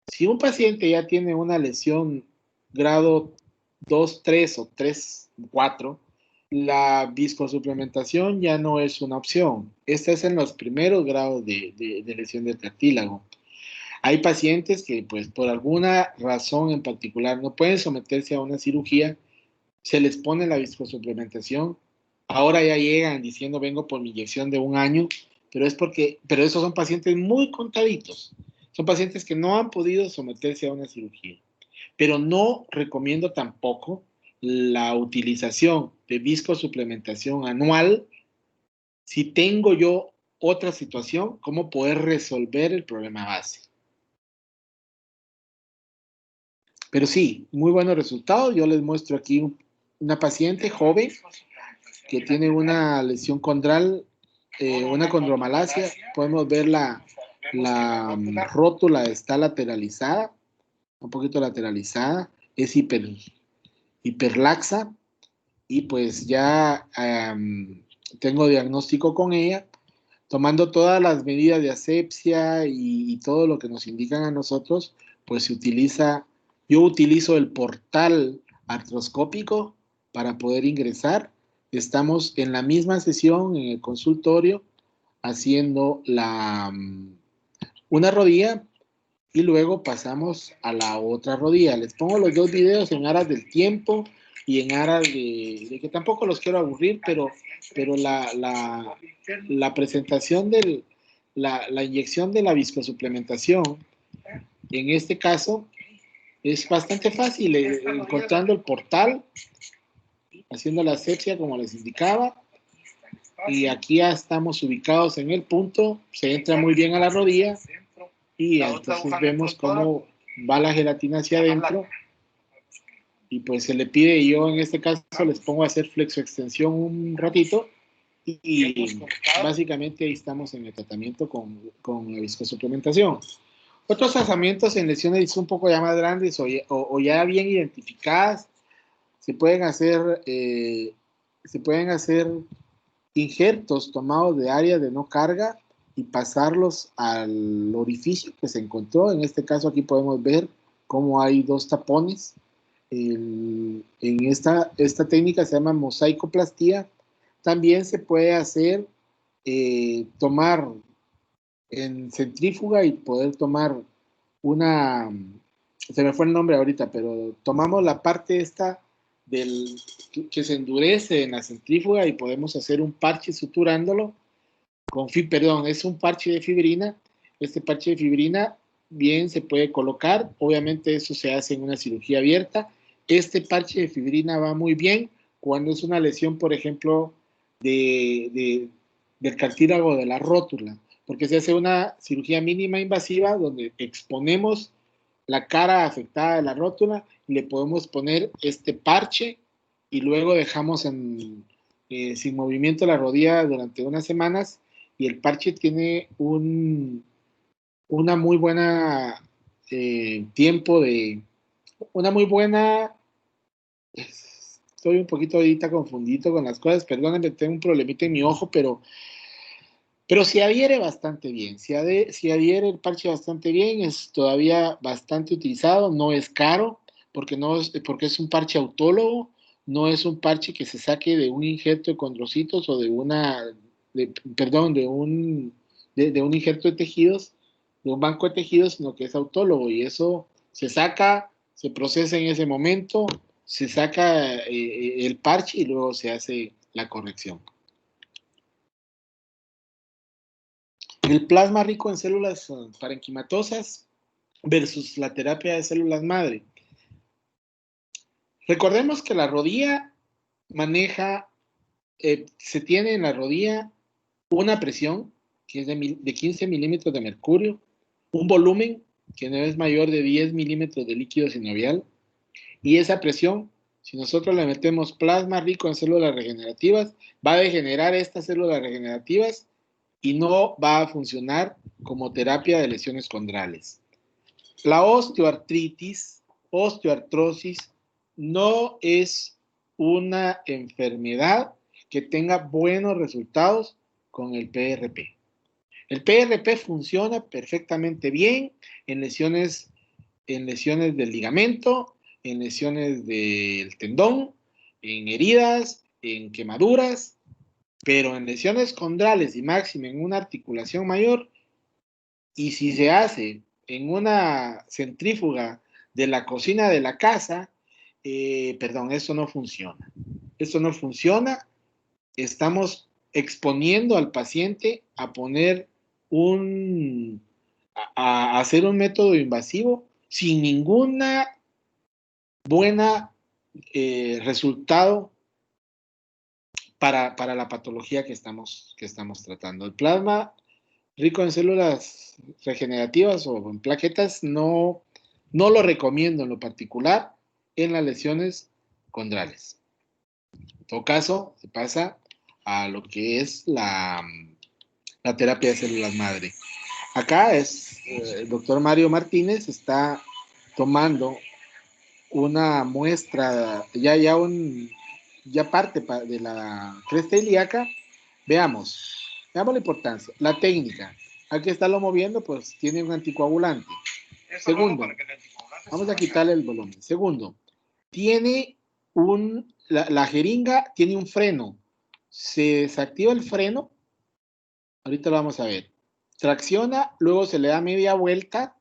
si un paciente ya tiene una lesión grado 2, 3 o 3, 4, la viscosuplementación ya no es una opción. Esta es en los primeros grados de lesión del cartílago. Hay pacientes que, pues, por alguna razón en particular no pueden someterse a una cirugía, se les pone la viscosuplementación. Ahora ya llegan diciendo vengo por mi inyección de 1 año, pero esos son pacientes muy contaditos. Son pacientes que no han podido someterse a una cirugía. Pero no recomiendo tampoco la utilización de viscosuplementación anual si tengo yo otra situación, cómo poder resolver el problema base. Pero sí, muy buenos resultados. Yo les muestro aquí una paciente joven que tiene una lesión condral, una condromalacia. Podemos ver la rótula está lateralizada, un poquito lateralizada, es hiperlaxa y pues ya tengo diagnóstico con ella, tomando todas las medidas de asepsia y todo lo que nos indican a nosotros, pues yo utilizo el portal artroscópico para poder ingresar. Estamos en la misma sesión en el consultorio haciendo una rodilla y luego pasamos a la otra rodilla. Les pongo los dos videos en aras del tiempo y en aras de que tampoco los quiero aburrir, pero la presentación la inyección de la viscosuplementación, en este caso, es bastante fácil, encontrando el portal, haciendo la asepsia como les indicaba, y aquí ya estamos ubicados en el punto, se entra muy bien a la rodilla, y entonces vemos cómo va la gelatina hacia adentro, y pues se le pide, yo en este caso les pongo a hacer flexoextensión un ratito, y básicamente ahí estamos en el tratamiento con la viscosuplementación. Otros tratamientos en lesiones un poco ya más grandes o ya bien identificadas, se pueden hacer injertos tomados de áreas de no carga y pasarlos al orificio que se encontró. En este caso aquí podemos ver cómo hay 2 tapones. En esta técnica se llama mosaicoplastía. También se puede hacer, tomar en centrífuga y poder tomar se me fue el nombre ahorita, pero tomamos la parte esta que se endurece en la centrífuga y podemos hacer un parche suturándolo es un parche de fibrina. Este parche de fibrina bien se puede colocar, obviamente eso se hace en una cirugía abierta. Este parche de fibrina va muy bien cuando es una lesión, por ejemplo, del cartílago de la rótula, porque se hace una cirugía mínima invasiva donde exponemos la cara afectada de la rótula y le podemos poner este parche y luego dejamos sin movimiento la rodilla durante unas semanas y el parche tiene una muy buena una muy buena. Estoy un poquito ahorita confundido con las cosas, perdónenme, tengo un problemita en mi ojo, pero si adhiere bastante bien, si adhiere el parche bastante bien, es todavía bastante utilizado, no es caro, porque es un parche autólogo, no es un parche que se saque de un injerto de condrocitos o de un injerto de tejidos, de un banco de tejidos, sino que es autólogo y eso se saca, se procesa en ese momento, se saca el parche y luego se hace la corrección. El plasma rico en células parenquimatosas versus la terapia de células madre. Recordemos que la rodilla se tiene en la rodilla una presión que es de 15 milímetros de mercurio, un volumen que no es mayor de 10 milímetros de líquido sinovial, y esa presión, si nosotros le metemos plasma rico en células regenerativas, va a degenerar estas células regenerativas y no va a funcionar como terapia de lesiones condrales. La osteoartrosis, no es una enfermedad que tenga buenos resultados con el PRP. El PRP funciona perfectamente bien en lesiones del ligamento, en lesiones del tendón, en heridas, en quemaduras, pero en lesiones condrales y máxima en una articulación mayor, y si se hace en una centrífuga de la cocina de la casa, perdón, eso no funciona. Eso no funciona. Estamos exponiendo al paciente a poner a hacer un método invasivo sin ninguna buena resultado para la patología que estamos tratando. El plasma rico en células regenerativas o en plaquetas no lo recomiendo en lo particular en las lesiones condrales. En todo caso, se pasa a lo que es la terapia de células madre. Acá el doctor Mario Martínez está tomando una muestra, ya parte de la cresta ilíaca. Veamos la importancia, la técnica. Aquí estarlo moviendo, pues tiene un anticoagulante. Segundo, vamos a quitarle el volumen. Segundo, tiene la jeringa tiene un freno. Se desactiva el freno, ahorita lo vamos a ver. Tracciona, luego se le da media vuelta,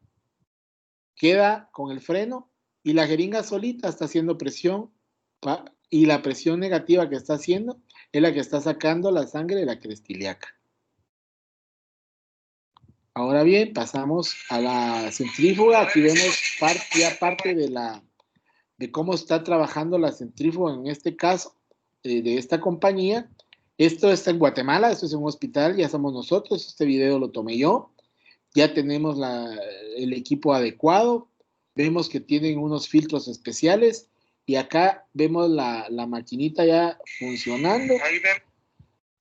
queda con el freno y la jeringa solita está haciendo presión y la presión negativa que está haciendo es la que está sacando la sangre de la cresta ilíaca. Ahora bien, pasamos a la centrífuga. Aquí vemos parte de cómo está trabajando la centrífuga en este caso, de esta compañía. Esto está en Guatemala, esto es un hospital, ya somos nosotros, este video lo tomé yo. Ya tenemos el equipo adecuado, vemos que tienen unos filtros especiales y acá vemos la maquinita ya funcionando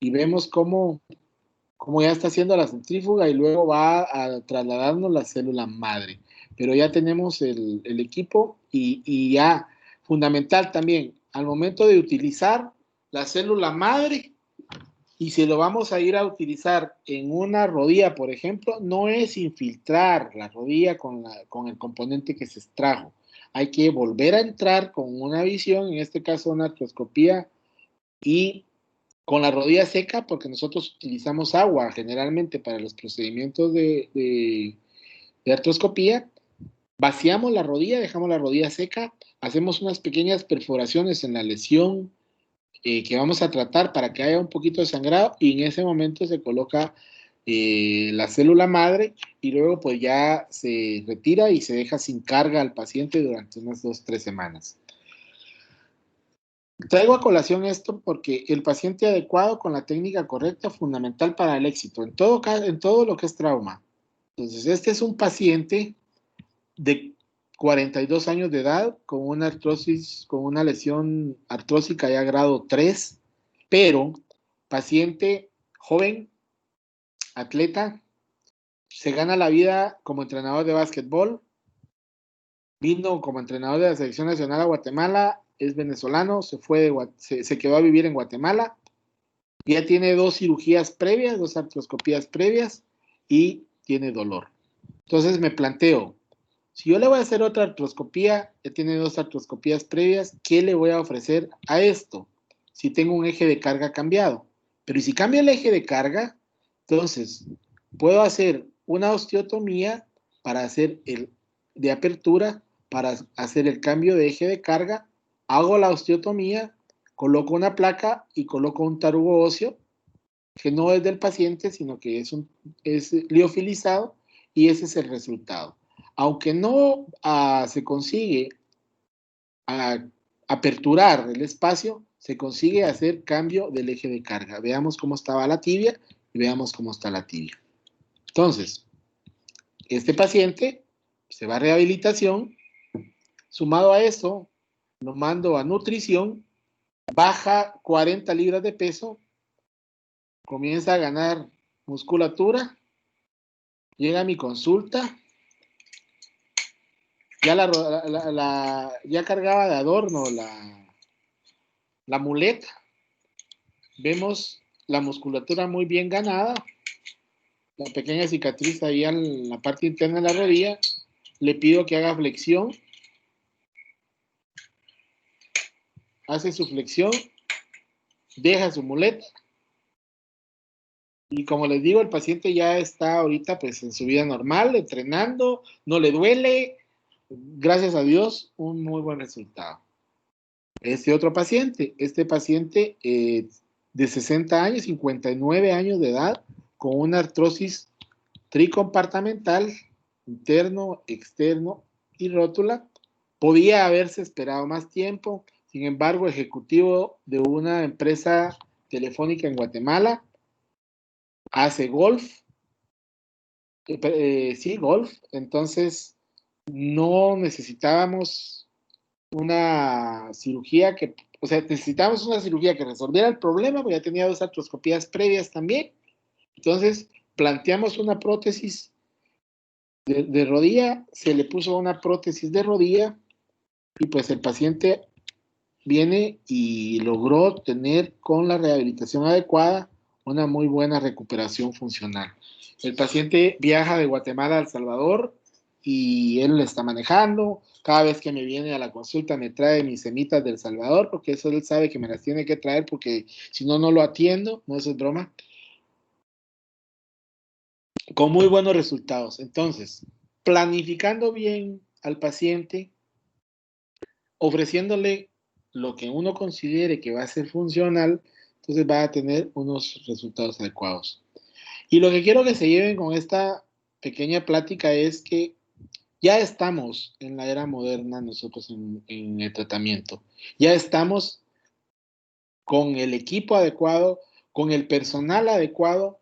y vemos cómo ya está haciendo la centrífuga y luego va a trasladarnos la célula madre. Pero ya tenemos el equipo y ya, fundamental también, al momento de utilizar la célula madre, y si lo vamos a ir a utilizar en una rodilla, por ejemplo, no es infiltrar la rodilla con el componente que se extrajo. Hay que volver a entrar con una visión, en este caso una artroscopía, y con la rodilla seca, porque nosotros utilizamos agua generalmente para los procedimientos de artroscopía, vaciamos la rodilla, dejamos la rodilla seca, hacemos unas pequeñas perforaciones en la lesión que vamos a tratar para que haya un poquito de sangrado y en ese momento se coloca la célula madre y luego pues ya se retira y se deja sin carga al paciente durante unas 2-3 semanas. Traigo a colación esto porque el paciente adecuado con la técnica correcta es fundamental para el éxito en todo lo que es trauma. Entonces, este es un paciente de 42 años de edad con una artrosis, con una lesión artrósica ya grado 3, pero paciente joven, atleta, se gana la vida como entrenador de básquetbol, vino como entrenador de la Selección Nacional a Guatemala, es venezolano, se quedó a vivir en Guatemala, ya tiene 2 cirugías previas, 2 artroscopías previas y tiene dolor. Entonces me planteo, si yo le voy a hacer otra artroscopía, ya tiene 2 artroscopías previas, ¿qué le voy a ofrecer a esto? Si tengo un eje de carga cambiado. Pero si cambio el eje de carga, entonces puedo hacer una osteotomía para hacer de apertura, para hacer el cambio de eje de carga, hago la osteotomía, coloco una placa y coloco un tarugo óseo, que no es del paciente, sino que es liofilizado, y ese es el resultado. Aunque no se consigue aperturar el espacio, se consigue hacer cambio del eje de carga. Veamos cómo estaba la tibia y veamos cómo está la tibia. Entonces, este paciente se va a rehabilitación. Sumado a eso, lo mando a nutrición, baja 40 libras de peso, comienza a ganar musculatura, llega a mi consulta, ya cargaba de adorno la muleta. Vemos la musculatura muy bien ganada, la pequeña cicatriz ahí en la parte interna de la rodilla. Le pido que haga flexión, hace su flexión, deja su muleta Y como les digo, el paciente ya está ahorita pues en su vida normal, entrenando, no le duele, gracias a Dios, un muy buen resultado. Este paciente de 60 años, 59 años de edad, con una artrosis tricompartamental, interno, externo y rótula, podía haberse esperado más tiempo. Sin embargo, ejecutivo de una empresa telefónica en Guatemala, hace golf, sí, golf, entonces no necesitábamos una cirugía que, o sea, necesitábamos una cirugía que resolviera el problema, porque ya tenía 2 artroscopías previas también. Entonces, planteamos una prótesis de rodilla, se le puso una prótesis de rodilla y pues el paciente viene y logró tener con la rehabilitación adecuada una muy buena recuperación funcional. El paciente viaja de Guatemala a El Salvador y él le está manejando. Cada vez que me viene a la consulta me trae mis semitas del Salvador, porque eso él sabe que me las tiene que traer, porque si no, no lo atiendo, no, eso es broma. Con muy buenos resultados. Entonces, planificando bien al paciente, ofreciéndole lo que uno considere que va a ser funcional, entonces va a tener unos resultados adecuados. Y lo que quiero que se lleven con esta pequeña plática es que ya estamos en la era moderna nosotros en el tratamiento. Ya estamos con el equipo adecuado, con el personal adecuado,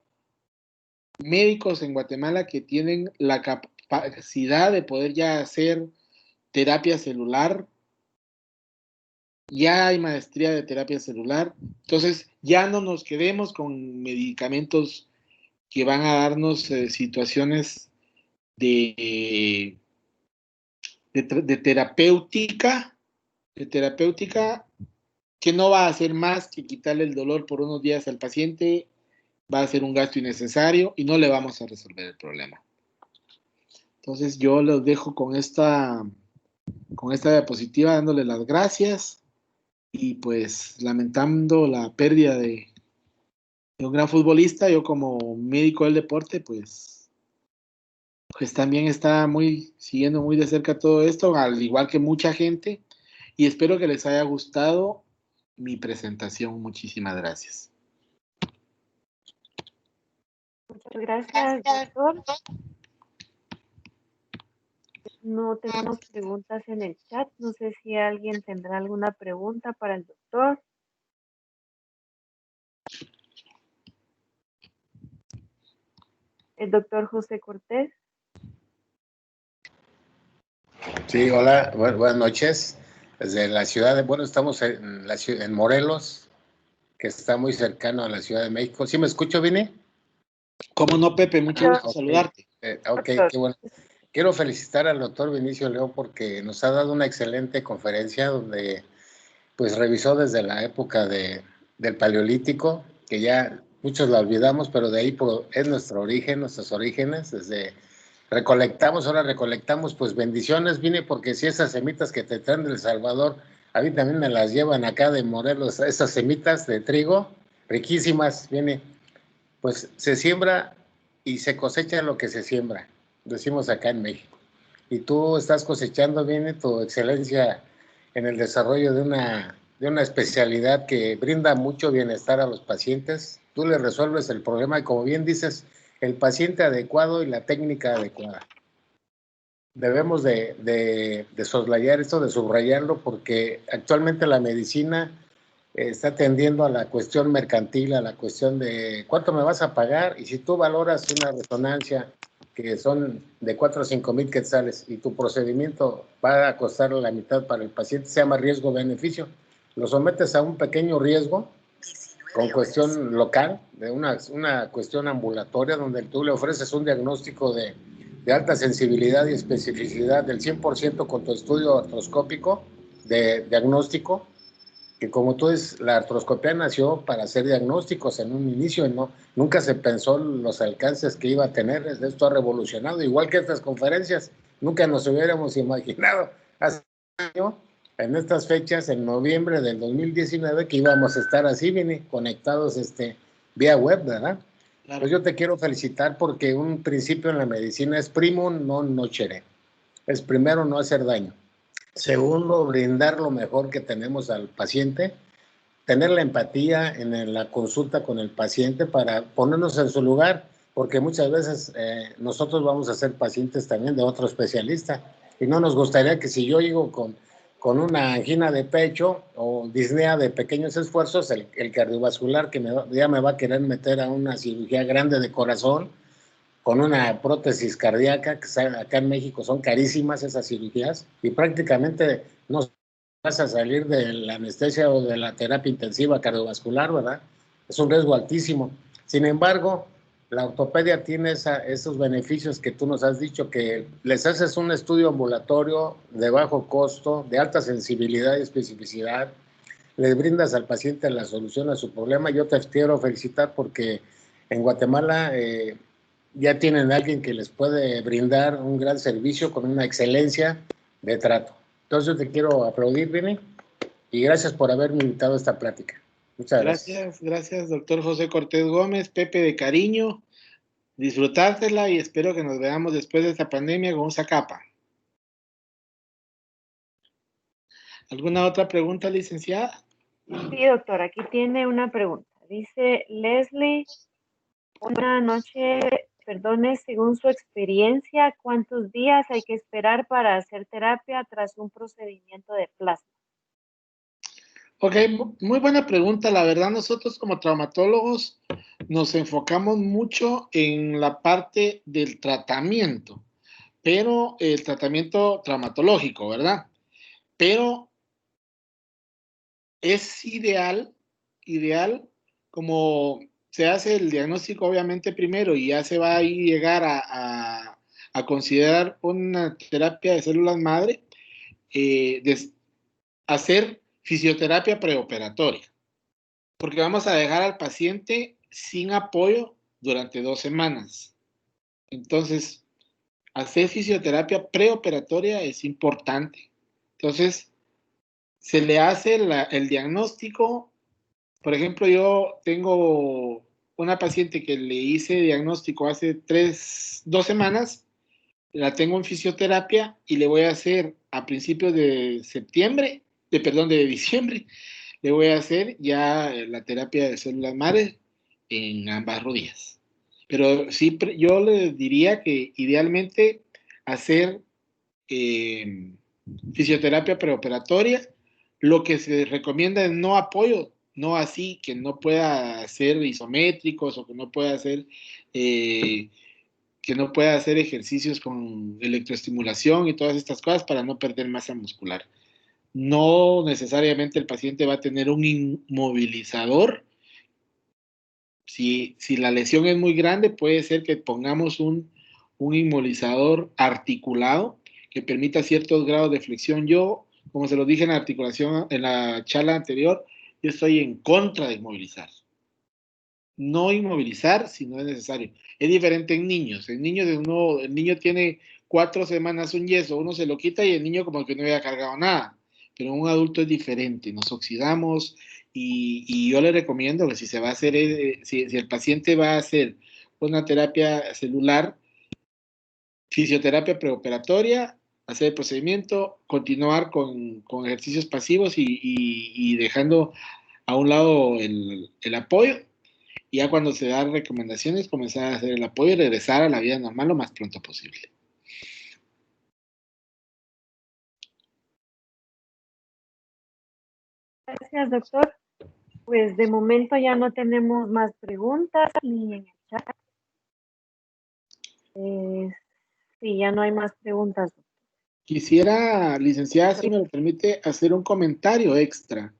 médicos en Guatemala que tienen la capacidad de poder ya hacer terapia celular. Ya hay maestría de terapia celular, entonces ya no nos quedemos con medicamentos que van a darnos situaciones de, de terapéutica, de terapéutica que no va a hacer más que quitarle el dolor por unos días al paciente, va a ser un gasto innecesario y no le vamos a resolver el problema. Entonces yo los dejo con esta diapositiva dándole las gracias y pues lamentando la pérdida de un gran futbolista. Yo como médico del deporte, pues también está siguiendo muy de cerca todo esto, al igual que mucha gente, y espero que les haya gustado mi presentación. Muchísimas gracias. Muchas gracias, doctor. No tenemos preguntas en el chat. No sé si alguien tendrá alguna pregunta para el doctor. El doctor José Cortés. Sí, hola, buenas noches. Desde la ciudad de, bueno, estamos en Morelos, que está muy cercano a la Ciudad de México. ¿Sí me escucho, Vini? ¿Cómo no, Pepe? Mucho gusto saludarte. Ok, qué bueno. Quiero felicitar al doctor Vinicio León porque nos ha dado una excelente conferencia donde pues revisó desde la época del Paleolítico, que ya muchos la olvidamos, pero de ahí es nuestro origen, nuestros orígenes, ahora recolectamos, pues bendiciones, Vine, porque si esas semitas que te traen del Salvador, a mí también me las llevan acá de Morelos, esas semitas de trigo, riquísimas, Vine, pues se siembra y se cosecha lo que se siembra, decimos acá en México. Y tú estás cosechando, Vine, tu excelencia en el desarrollo de una especialidad que brinda mucho bienestar a los pacientes. Tú le resuelves el problema y, como bien dices, el paciente adecuado y la técnica adecuada. Debemos de soslayar esto, de subrayarlo, porque actualmente la medicina está tendiendo a la cuestión mercantil, a la cuestión de cuánto me vas a pagar, y si tú valoras una resonancia que son de 4 o 5 mil quetzales y tu procedimiento va a costar la mitad para el paciente, se llama riesgo-beneficio, lo sometes a un pequeño riesgo con cuestión local, de una cuestión ambulatoria, donde tú le ofreces un diagnóstico de alta sensibilidad y especificidad del 100% con tu estudio artroscópico de diagnóstico, que como tú dices, la artroscopía nació para hacer diagnósticos en un inicio, ¿no? Nunca se pensó los alcances que iba a tener. Esto ha revolucionado, igual que estas conferencias, nunca nos hubiéramos imaginado hace un año, en estas fechas, en noviembre del 2019, que íbamos a estar así, conectados vía web, ¿verdad? Claro. Pues yo te quiero felicitar porque un principio en la medicina es primo non nocere. Es primero no hacer daño. Segundo, brindar lo mejor que tenemos al paciente, tener la empatía en la consulta con el paciente para ponernos en su lugar, porque muchas veces nosotros vamos a ser pacientes también de otro especialista y no nos gustaría que si yo llego con una angina de pecho o disnea de pequeños esfuerzos, el cardiovascular ya me va a querer meter a una cirugía grande de corazón con una prótesis cardíaca, que acá en México son carísimas esas cirugías, y prácticamente no vas a salir de la anestesia o de la terapia intensiva cardiovascular, ¿verdad? Es un riesgo altísimo. Sin embargo, la ortopedia tiene esos beneficios que tú nos has dicho, que les haces un estudio ambulatorio de bajo costo, de alta sensibilidad y especificidad, les brindas al paciente la solución a su problema. Yo te quiero felicitar porque en Guatemala ya tienen a alguien que les puede brindar un gran servicio con una excelencia de trato. Entonces yo te quiero aplaudir, Vini, y gracias por haberme invitado a esta plática. Muchas gracias. Gracias, doctor José Cortés Gómez, Pepe de cariño. Disfrutártela y espero que nos veamos después de esta pandemia con esa capa. ¿Alguna otra pregunta, licenciada? Sí, doctor, aquí tiene una pregunta. Dice Leslie, una noche, perdone, según su experiencia, ¿cuántos días hay que esperar para hacer terapia tras un procedimiento de plasma? Ok, muy buena pregunta. La verdad, nosotros como traumatólogos nos enfocamos mucho en la parte del tratamiento, pero el tratamiento traumatológico, ¿verdad? Pero es ideal como se hace el diagnóstico obviamente primero y ya se va a llegar a considerar una terapia de células madre, hacer fisioterapia preoperatoria, porque vamos a dejar al paciente sin apoyo durante 2 semanas. Entonces, hacer fisioterapia preoperatoria es importante. Entonces, se le hace el diagnóstico. Por ejemplo, yo tengo una paciente que le hice diagnóstico hace 2 semanas, la tengo en fisioterapia y le voy a hacer a principios de septiembre, de diciembre, le voy a hacer ya la terapia de células madre en ambas rodillas. Pero sí, yo le diría que idealmente hacer eh, fisioterapia preoperatoria. Lo que se recomienda es no apoyo, no así, que no pueda hacer isométricos o eh, que no pueda hacer ejercicios con electroestimulación y todas estas cosas para no perder masa muscular. No necesariamente el paciente va a tener un inmovilizador. Si la lesión es muy grande, puede ser que pongamos un inmovilizador articulado que permita ciertos grados de flexión. Yo, como se lo dije en la articulación, en la charla anterior, yo estoy en contra de inmovilizar. No inmovilizar si no es necesario. Es diferente en niños. En niños el niño tiene 4 semanas un yeso, uno se lo quita y el niño como que no había cargado nada. Pero un adulto es diferente, nos oxidamos y yo le recomiendo que si se va a hacer, si el paciente va a hacer una terapia celular, fisioterapia preoperatoria, hacer el procedimiento, continuar con ejercicios pasivos y dejando a un lado el apoyo. Y ya cuando se dan recomendaciones, comenzar a hacer el apoyo y regresar a la vida normal lo más pronto posible. Gracias, doctor. Pues de momento ya no tenemos más preguntas ni en el chat. Sí, ya no hay más preguntas. Quisiera, licenciada, si me lo permite, hacer un comentario extra.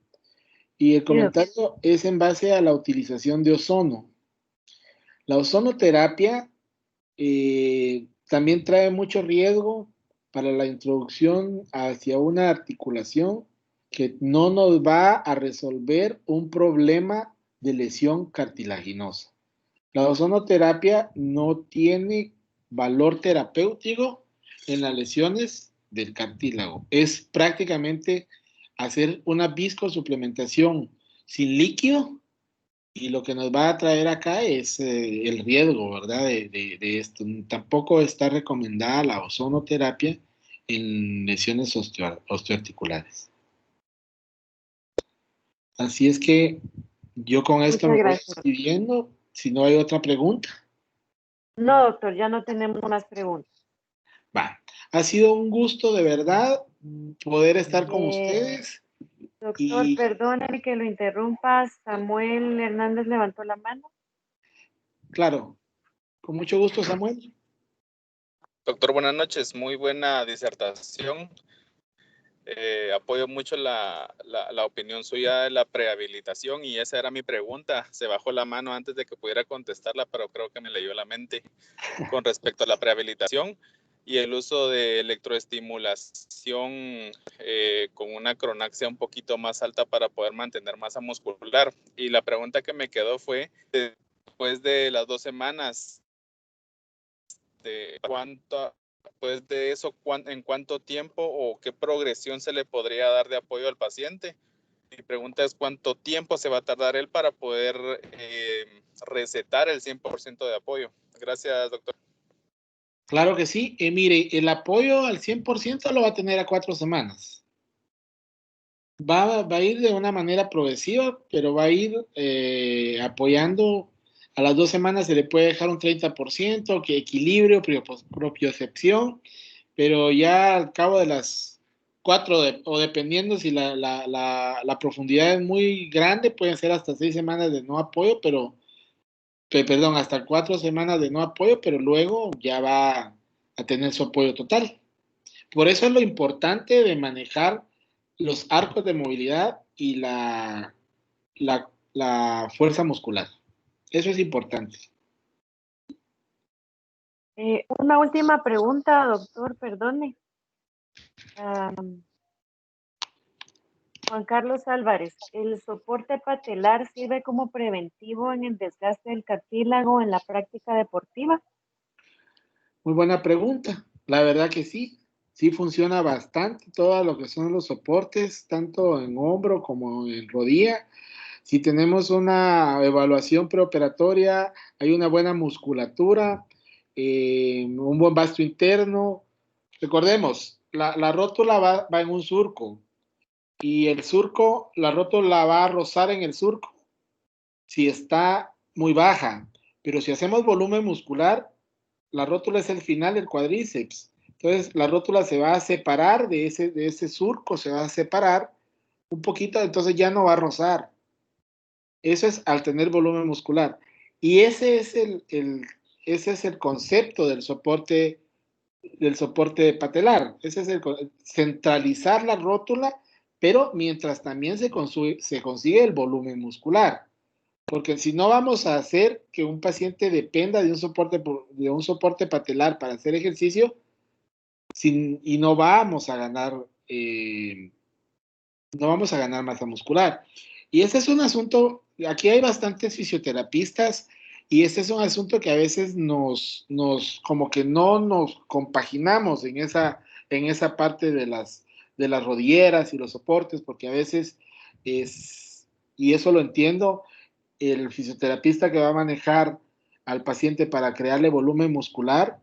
Y el comentario es en base a la utilización de ozono. La ozonoterapia también trae mucho riesgo para la introducción hacia una articulación que no nos va a resolver un problema de lesión cartilaginosa. La ozonoterapia no tiene valor terapéutico en las lesiones del cartílago. Es prácticamente hacer una viscosuplementación sin líquido Y lo que nos va a traer acá es el riesgo, ¿verdad? De esto. Tampoco está recomendada la ozonoterapia en lesiones osteoarticulares. Así es que yo con esto Muchas me voy gracias. despidiendo. Si no hay otra pregunta, No, doctor, ya no tenemos más preguntas. va. Ha sido un gusto de verdad poder estar con ustedes. Doctor, Y perdóneme que lo interrumpa. Samuel Hernández levantó la mano. claro, con mucho gusto, Samuel. Doctor, buenas noches. Muy buena disertación. Apoyo mucho la opinión suya de la prehabilitación y esa era mi pregunta. Se bajó la mano antes de que pudiera contestarla, pero creo que me leyó la mente con respecto a la prehabilitación y el uso de electroestimulación con una cronaxia un poquito más alta para poder mantener masa muscular. Y la pregunta que me quedó fue, después de las 2 semanas, de cuánto, pues de eso, en cuánto tiempo o qué progresión se le podría dar de apoyo al paciente. Mi pregunta es cuánto tiempo se va a tardar él para poder recetar el 100% de apoyo. Gracias, doctor. Claro que sí. Mire, el apoyo al 100% lo va a tener a 4 semanas. Va a ir de una manera progresiva, pero va a ir apoyando. A las 2 semanas se le puede dejar un 30%, que equilibrio, propiocepción, pero ya al cabo de las 4, o dependiendo si la profundidad es muy grande, pueden ser hasta 6 semanas de no apoyo, perdón, hasta 4 semanas de no apoyo, pero luego ya va a tener su apoyo total. Por eso es lo importante de manejar los arcos de movilidad y la fuerza muscular. Eso es importante. Una última pregunta, doctor, perdone. Juan Carlos Álvarez, ¿el soporte patelar sirve como preventivo en el desgaste del cartílago en la práctica deportiva? Muy buena pregunta. La verdad que sí. Sí funciona bastante todo lo que son los soportes, tanto en hombro como en rodilla. Si tenemos una evaluación preoperatoria, hay una buena musculatura, un buen vasto interno. Recordemos, la rótula va en un surco y el surco, la rótula va a rozar en el surco si está muy baja, pero si hacemos volumen muscular, la rótula es el final del cuádriceps. Entonces, la rótula se va a separar de ese surco, se va a separar un poquito, entonces ya no va a rozar. Eso es al tener volumen muscular. Y ese es el concepto del soporte patelar. Ese es centralizar la rótula, pero mientras también se consigue el volumen muscular. Porque si no vamos a hacer que un paciente dependa de un soporte patelar para hacer ejercicio, y no vamos a ganar masa muscular. Y ese es un asunto, aquí hay bastantes fisioterapistas y este es un asunto que a veces como que no nos compaginamos en esa parte de las rodilleras y los soportes, porque a veces y eso lo entiendo, el fisioterapista que va a manejar al paciente para crearle volumen muscular,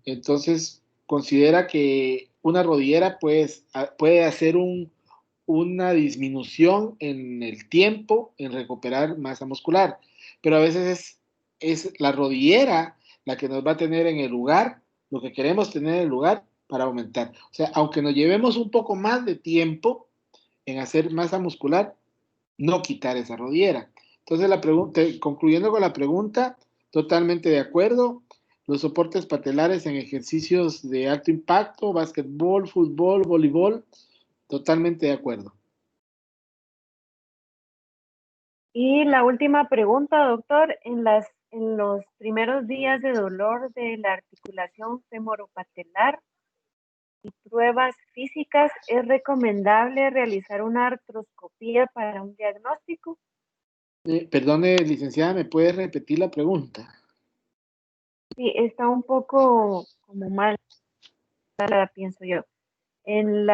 entonces considera que una rodillera puede hacer una disminución en el tiempo en recuperar masa muscular, pero a veces es la rodillera la que nos va a tener en el lugar, lo que queremos tener en el lugar para aumentar. O sea, aunque nos llevemos un poco más de tiempo en hacer masa muscular, no quitar esa rodillera. Entonces, concluyendo con la pregunta, totalmente de acuerdo. Los soportes patelares en ejercicios de alto impacto, básquetbol, fútbol, voleibol, totalmente de acuerdo. Y la última pregunta, doctor, en los primeros días de dolor de la articulación femoropatelar y pruebas físicas, ¿es recomendable realizar una artroscopía para un diagnóstico? Perdone, licenciada, ¿me puede repetir la pregunta? Sí, está un poco como mal, pienso yo. En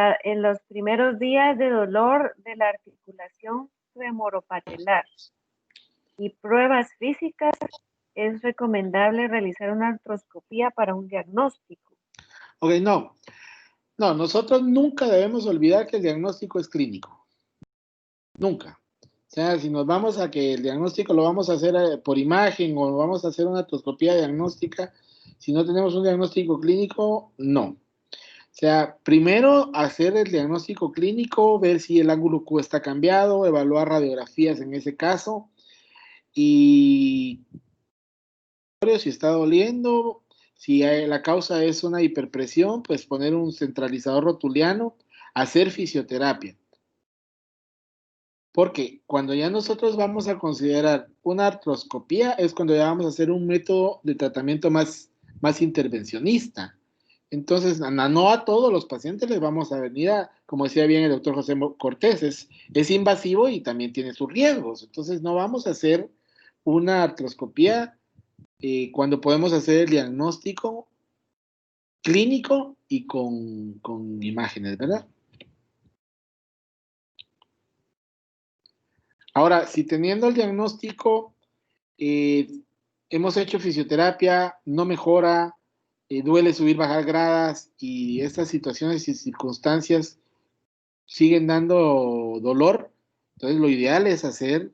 los primeros días de dolor de la articulación femoropatelar y pruebas físicas, es recomendable realizar una artroscopía para un diagnóstico. Ok, no. No, nosotros nunca debemos olvidar que el diagnóstico es clínico. Nunca. O sea, si nos vamos a que el diagnóstico lo vamos a hacer por imagen o vamos a hacer una artroscopía diagnóstica, si no tenemos un diagnóstico clínico, no. O sea, primero hacer el diagnóstico clínico, ver si el ángulo Q está cambiado, evaluar radiografías en ese caso y si está doliendo, si la causa es una hiperpresión, pues poner un centralizador rotuliano, hacer fisioterapia. Porque cuando ya nosotros vamos a considerar una artroscopía es cuando ya vamos a hacer un método de tratamiento más intervencionista. Entonces, no a todos los pacientes les vamos a venir a, como decía bien el doctor José Cortés, es invasivo y también tiene sus riesgos. Entonces, no vamos a hacer una artroscopía cuando podemos hacer el diagnóstico clínico y con imágenes, ¿verdad? Ahora, si teniendo el diagnóstico, hemos hecho fisioterapia, no mejora, duele subir, bajar gradas y estas situaciones y circunstancias siguen dando dolor, entonces lo ideal es hacer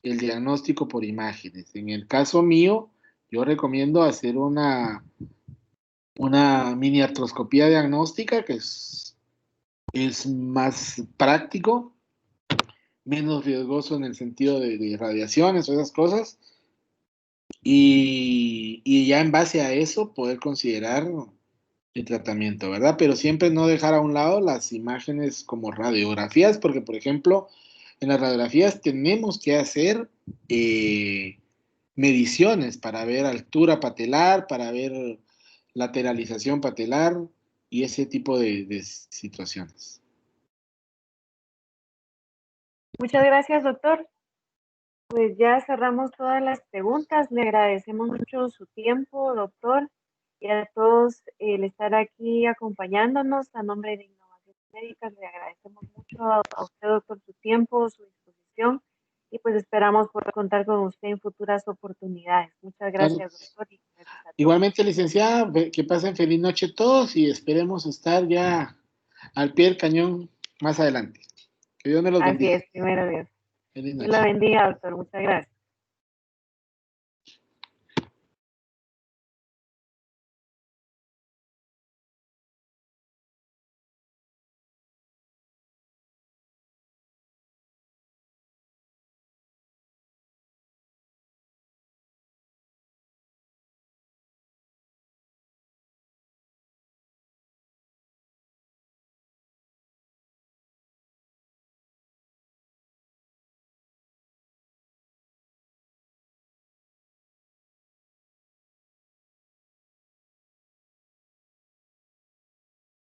el diagnóstico por imágenes. En el caso mío, yo recomiendo hacer una mini artroscopía diagnóstica que es más práctico, menos riesgoso en el sentido de radiaciones o esas cosas, y ya en base a eso poder considerar el tratamiento, ¿verdad? Pero siempre no dejar a un lado las imágenes como radiografías, porque por ejemplo, en las radiografías tenemos que hacer mediciones para ver altura patelar, para ver lateralización patelar y ese tipo de situaciones. Muchas gracias, doctor. Pues ya cerramos todas las preguntas. Le agradecemos mucho su tiempo, doctor, y a todos el estar aquí acompañándonos. A nombre de Innovaciones Médicas, le agradecemos mucho a usted, doctor, su tiempo, su disposición, y pues esperamos poder contar con usted en futuras oportunidades. Muchas gracias, doctor. Y gracias a todos. Igualmente, licenciada, que pasen feliz noche todos y esperemos estar ya al pie del cañón más adelante. Que Dios me los bendiga. Así es, primero Dios. Feliz Dios noche. la bendiga, doctor. Muchas gracias.